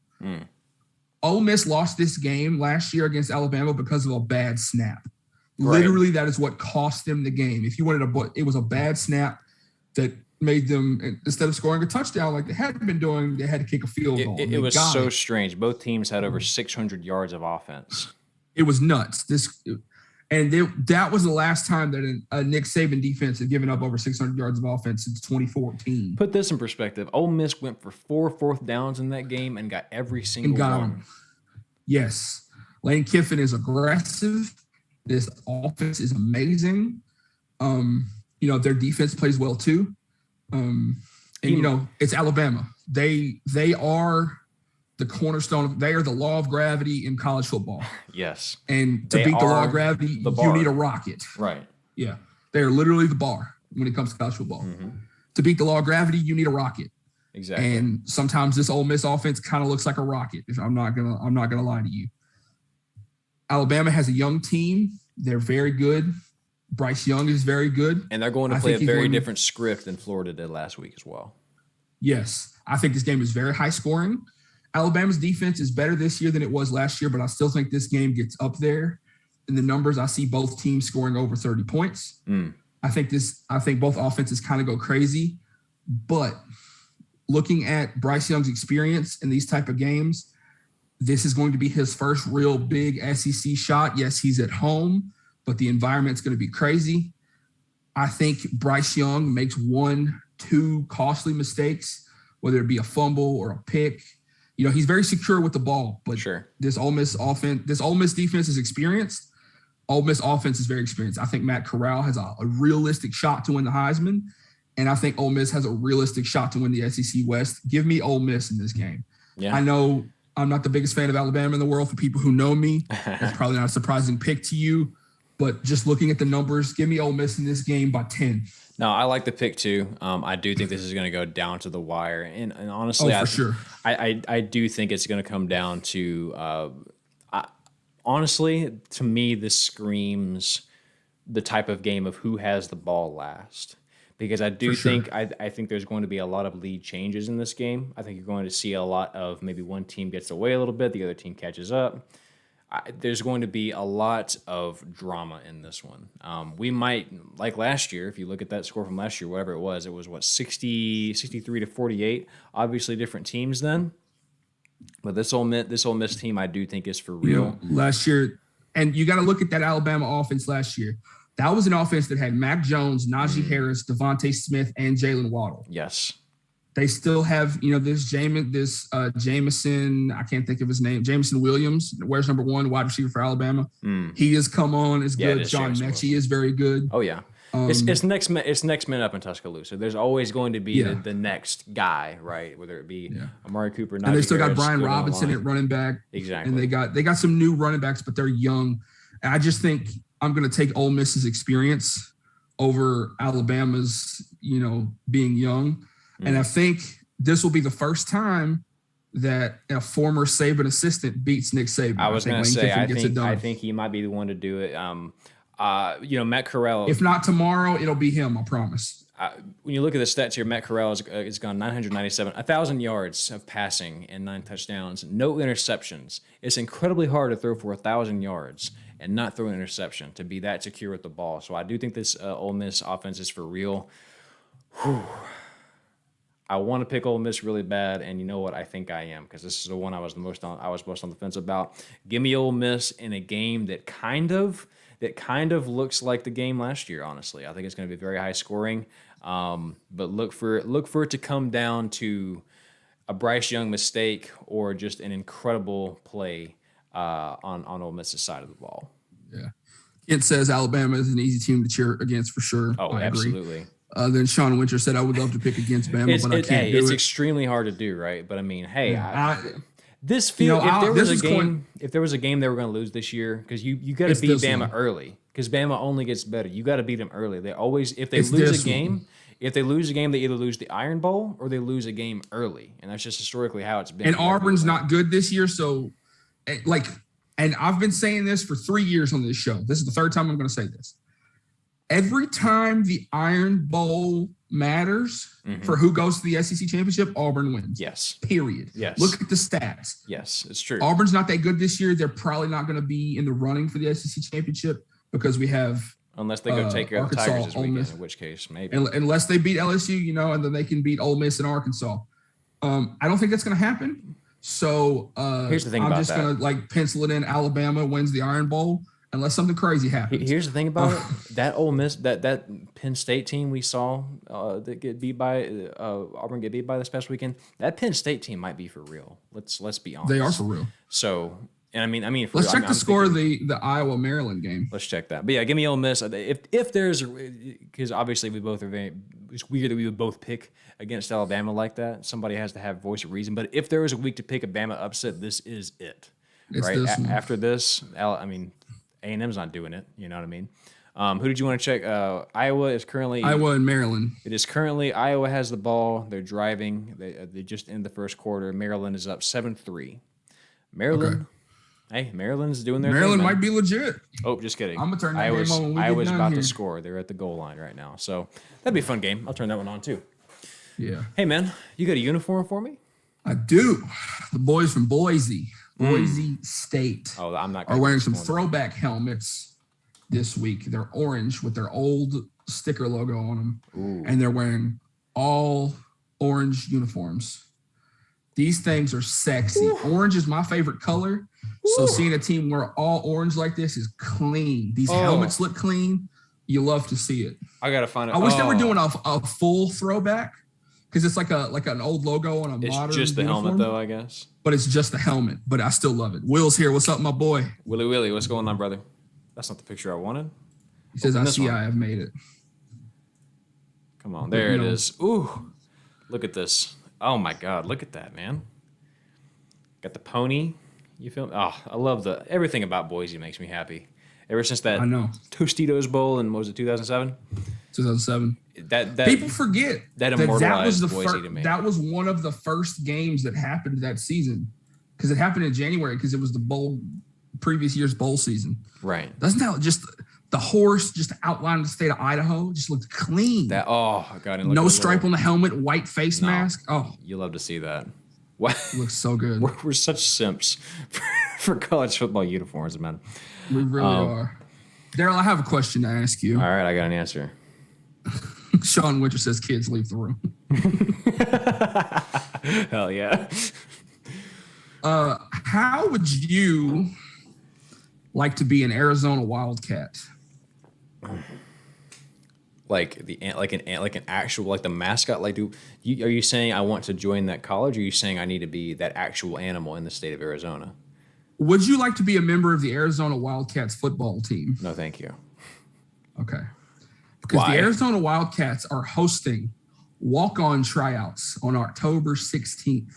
Ole Miss lost this game last year against Alabama because of a bad snap. Right. Literally, that is what cost them the game. If you wanted it was a bad snap that made them, instead of scoring a touchdown like they had been doing, they had to kick a field goal. It was so strange. Both teams had over 600 yards of offense. It was nuts. That was the last time that a Nick Saban defense had given up over 600 yards of offense since 2014. Put this in perspective. Ole Miss went for 4 fourth downs in that game and got every single one. Them. Yes. Lane Kiffin is aggressive. This offense is amazing. Their defense plays well too. It's Alabama. They are the cornerstone. They are the law of gravity in college football. Yes. And to beat the law of gravity, you need a rocket. Right. Yeah. They are literally the bar when it comes to college football. To beat the law of gravity, you need a rocket. Exactly. And sometimes this Ole Miss offense kind of looks like a rocket. I'm not gonna lie to you. Alabama has a young team. They're very good. Bryce Young is very good. And they're going to play a very different script than Florida did last week as well. Yes. I think this game is very high scoring. Alabama's defense is better this year than it was last year, but I still think this game gets up there. In the numbers, I see both teams scoring over 30 points. I think both offenses kind of go crazy. But looking at Bryce Young's experience in these type of games, this is going to be his first real big SEC shot. Yes, he's at home, but the environment's going to be crazy. I think Bryce Young makes 1-2 costly mistakes, whether it be a fumble or a pick. He's very secure with the ball, but this Ole Miss defense is experienced. Ole Miss offense is very experienced. I think Matt Corral has a realistic shot to win the Heisman, and I think Ole Miss has a realistic shot to win the SEC West. Give me Ole Miss in this game. Yeah. I know I'm not the biggest fan of Alabama in the world. For people who know me, that's probably not a surprising pick to you. But just looking at the numbers, give me Ole Miss in this game by 10. No, I like the pick too. I do think this is going to go down to the wire, and honestly, for sure, I do think it's going to come down to. Honestly, to me, this screams the type of game of who has the ball last. Because I do think I think there's going to be a lot of lead changes in this game. I think you're going to see a lot of maybe one team gets away a little bit, the other team catches up. There's going to be a lot of drama in this one. We might, like last year, if you look at that score from last year, whatever it was what, 63 to 48? Obviously different teams then. But this Ole Miss team, I do think is for real. Last year, and you got to look at that Alabama offense last year. That was an offense that had Mac Jones, Najee Harris, Devontae Smith, and Jalen Waddle. Yes. They still have, this Jameson, I can't think of his name, Jameson Williams, wears number 1, wide receiver for Alabama. He has come on as good. John Mechie is very good. Oh, yeah. It's next men up in Tuscaloosa. There's always going to be the next guy, right? Whether it be Amari Cooper, Najee and they still Harris, got Brian Robinson at running back. Exactly. And they got some new running backs, but they're young. And I just think I'm going to take Ole Miss's experience over Alabama's, being young. And I think this will be the first time that a former Saban assistant beats Nick Saban. I was going to say, I think he might be the one to do it. Matt Corral. If not tomorrow, it'll be him, I promise. When you look at the stats here, Matt Corral has gone 997, 1,000 yards of passing and 9 touchdowns, no interceptions. It's incredibly hard to throw for 1,000 yards and not throw an interception, to be that secure with the ball. So I do think this Ole Miss offense is for real. Whew. I want to pick Ole Miss really bad, and you know what? I think I am, because this is the one I was most on the fence about. Give me Ole Miss in a game that kind of looks like the game last year. Honestly, I think it's going to be very high scoring. But look for it to come down to a Bryce Young mistake or just an incredible play on Ole Miss's side of the ball. Yeah, Kent says Alabama is an easy team to cheer against for sure. Oh, I absolutely. Agree. Then Sean Winter said, I would love to pick against Bama, but I can't do it. It's extremely hard to do, right? But I mean, hey, this field, if there was a game they were going to lose this year, because you got to beat Bama early, because Bama only gets better. You got to beat them early. They always, if they lose a game, they either lose the Iron Bowl or they lose a game early, and that's just historically how it's been. And Auburn's not good this year, so and I've been saying this for 3 years on this show. This is the third time I'm going to say this. Every time the Iron Bowl matters for who goes to the SEC championship, Auburn wins. Yes. Period. Yes. Look at the stats. Yes, it's true. Auburn's not that good this year. They're probably not going to be in the running for the SEC championship because we have unless they go take care of the Tigers this weekend, in which case maybe. Unless they beat LSU, and then they can beat Ole Miss and Arkansas. I don't think that's going to happen. So here's the thing I'm about just going to pencil it in. Alabama wins the Iron Bowl. Unless something crazy happens. Here's the thing about it: that Ole Miss, that Penn State team we saw that get beat by Auburn get beat by this past weekend. That Penn State team might be for real. Let's be honest. They are for real. So, and I mean, let's check the score of the Iowa Maryland game. Let's check that. But yeah, give me Ole Miss. If there's, because obviously we both are it's weird that we would both pick against Alabama like that. Somebody has to have voice of reason. But if there was a week to pick a Bama upset, this is it. It's right this after this, A&M's not doing it. You know what I mean? Who did you want to check? Iowa and Maryland. It is currently Iowa has the ball. They're driving. They just end the first quarter. Maryland is up 7-3. Maryland. Okay. Hey, Maryland's doing their thing. Maryland might be legit. Oh, just kidding. I'm gonna turn that game on when we Iowa's get done about here. to score. They're at the goal line right now. So that'd be a fun game. I'll turn that one on too. Yeah. Hey man, you got a uniform for me? I do. The boys from Boise State are wearing some throwback helmets this week. They're orange with their old sticker logo on them, and they're wearing all orange uniforms. These things are sexy. Orange is my favorite color, so seeing a team wear all orange like this is clean. These helmets look clean. You love to see it. I gotta find it. I wish they were doing a full throwback. Because it's like an old logo on a modern. It's just the uniform, helmet, though, I guess. But it's just the helmet. But I still love it. Will's here. What's up, my boy? Willie, what's going on, brother? That's not the picture I wanted. He says, I have made it. Come on, there it is. Ooh, look at this. Oh my God, look at that, man. Got the pony. You feel? Oh, I love everything about Boise makes me happy. Ever since that Tostitos Bowl in, what was it, 2007? 2007. That people forget that immortalized Boise to me. That was one of the first games that happened that season because it happened in January because it was the previous year's bowl season. Right. Doesn't that just The horse just outlined the state of Idaho. Just looked clean. God. No stripe on the helmet, white face mask. Oh, you love to see that. What? Looks so good. We're such simps for college football uniforms, man. We really are. Daryl, I have a question to ask you. All right, I got an answer. Sean Winter says kids leave the room. Hell yeah. How would you like to be an Arizona Wildcat? Like an actual, like the mascot. Like, are you saying I want to join that college? Or are you saying I need to be that actual animal in the state of Arizona? Would you like to be a member of the Arizona Wildcats football team? No, thank you. Okay. Because the Arizona Wildcats are hosting walk-on tryouts on October 16th.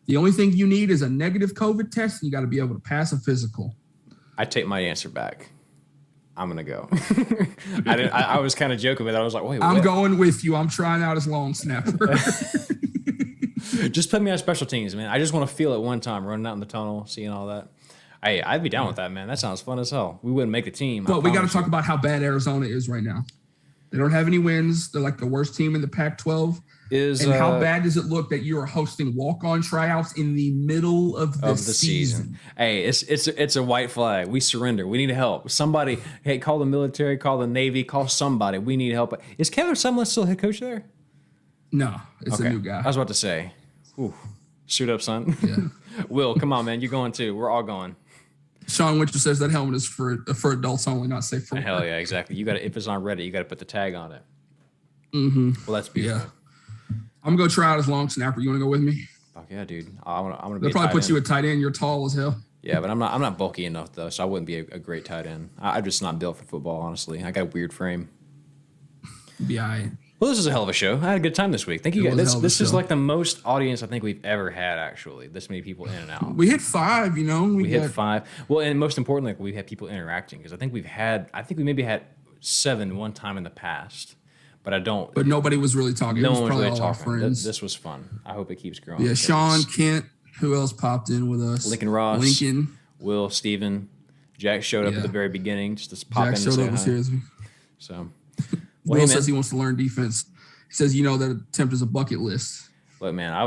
The only thing you need is a negative COVID test, and you got to be able to pass a physical. I take my answer back. I'm gonna go. I was kind of joking with it. I was like, wait. I'm going with you. I'm trying out as long snapper. Just put me on special teams, man. I just want to feel it one time, running out in the tunnel, seeing all that. I'd be down with that, man. That sounds fun as hell. We wouldn't make the team. But we got to talk about how bad Arizona is right now. They don't have any wins. They're like the worst team in the Pac-12. And how bad does it look that you are hosting walk-on tryouts in the middle of the season? Hey, it's a white flag. We surrender. We need help. Somebody, hey, call the military, call the Navy, call somebody. We need help. Is Kevin Sumlin still head coach there? No, it's a new guy. I was about to say, ooh, suit up, son. Yeah. Will, come on, man. You're going too. We're all going. Sean Winter says that helmet is for adults only, not safe for work. Hell yeah, exactly. You got if it's on Reddit, you got to put the tag on it. Mm-hmm. Well, that's beautiful. Yeah. I'm gonna go try out as long snapper. You want to go with me? Fuck yeah, dude. I'm gonna be. They'll probably put you at tight end. You're tall as hell. Yeah, but I'm not bulky enough though, so I wouldn't be a great tight end. I'm just not built for football, honestly. I got a weird frame. Be all right. Well, this is a hell of a show. I had a good time this week. Thank you guys. This is like the most audience I think we've ever had, actually. This many people in and out. We hit 5, you know. We hit 5. Well, and most importantly, we've had people interacting because I think we maybe had 7 one time in the past, but I don't. But nobody was really talking. No one was really talking. This was fun. I hope it keeps growing. Yeah, Sean, Kent, who else popped in with us? Lincoln Ross, Will, Steven, Jack showed up at the very beginning just to pop in. Jack showed up seriously. So. Well, Will says he wants to learn defense. He says, that attempt is a bucket list. Look, man, I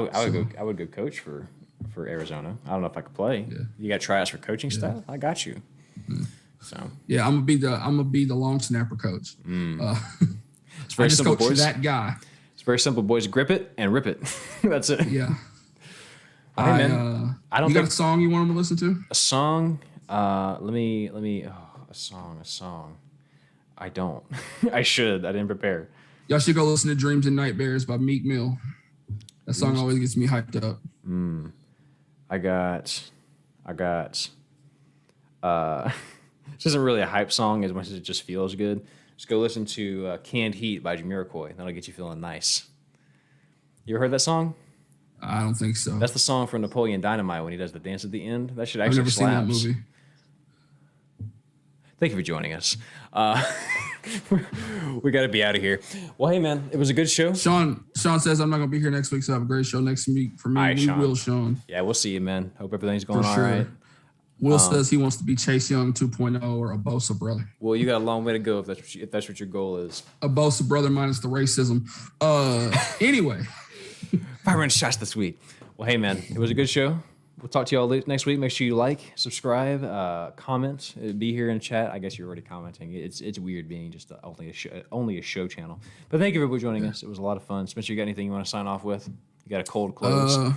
would go coach for Arizona. I don't know if I could play. Yeah. You got tryouts for coaching stuff? I got you. Mm. So yeah, I'm gonna be the long snapper coach. It's very simple, boys. That guy. It's very simple, boys. Grip it and rip it. That's it. Yeah. Hey, man. I don't. You got a song you want them to listen to? A song. Let me. A song. I don't. I should. I didn't prepare. Y'all should go listen to Dreams and Nightmares by Meek Mill. That song always gets me hyped up. I got this isn't really a hype song as much as it just feels good. Just go listen to Canned Heat by Jamiroquai. That'll get you feeling nice. You ever heard that song? I don't think so. That's the song from Napoleon Dynamite when he does the dance at the end. That should actually slaps. I've never seen that movie. Thank you for joining us. We got to be out of here. Well, hey, man, it was a good show. Sean says I'm not going to be here next week, so have a great show next week for me. Right, we will, Sean. Yeah, we'll see you, man. Hope everything's going all right. Will says he wants to be Chase Young 2.0 or a Bosa brother. Well, you got a long way to go if that's what your goal is. A Bosa brother minus the racism. Anyway. 5 shots this week. Well, hey, man, it was a good show. We'll talk to y'all next week. Make sure you like, subscribe, comment, be here in chat. I guess you're already commenting. It's weird being just only a show channel. But thank you for joining us. It was a lot of fun. Spencer, you got anything you want to sign off with? You got a cold close?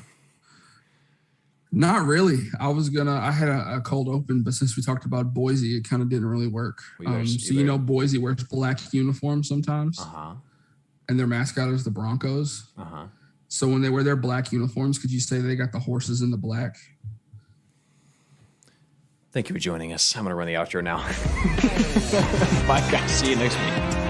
Not really. I had a cold open, but since we talked about Boise, it kind of didn't really work. Boise wears black uniforms sometimes. And their mascot is the Broncos. So when they wear their black uniforms, could you say they got the horses in the black? Thank you for joining us. I'm going to run the outro now. Bye, guys. See you next week.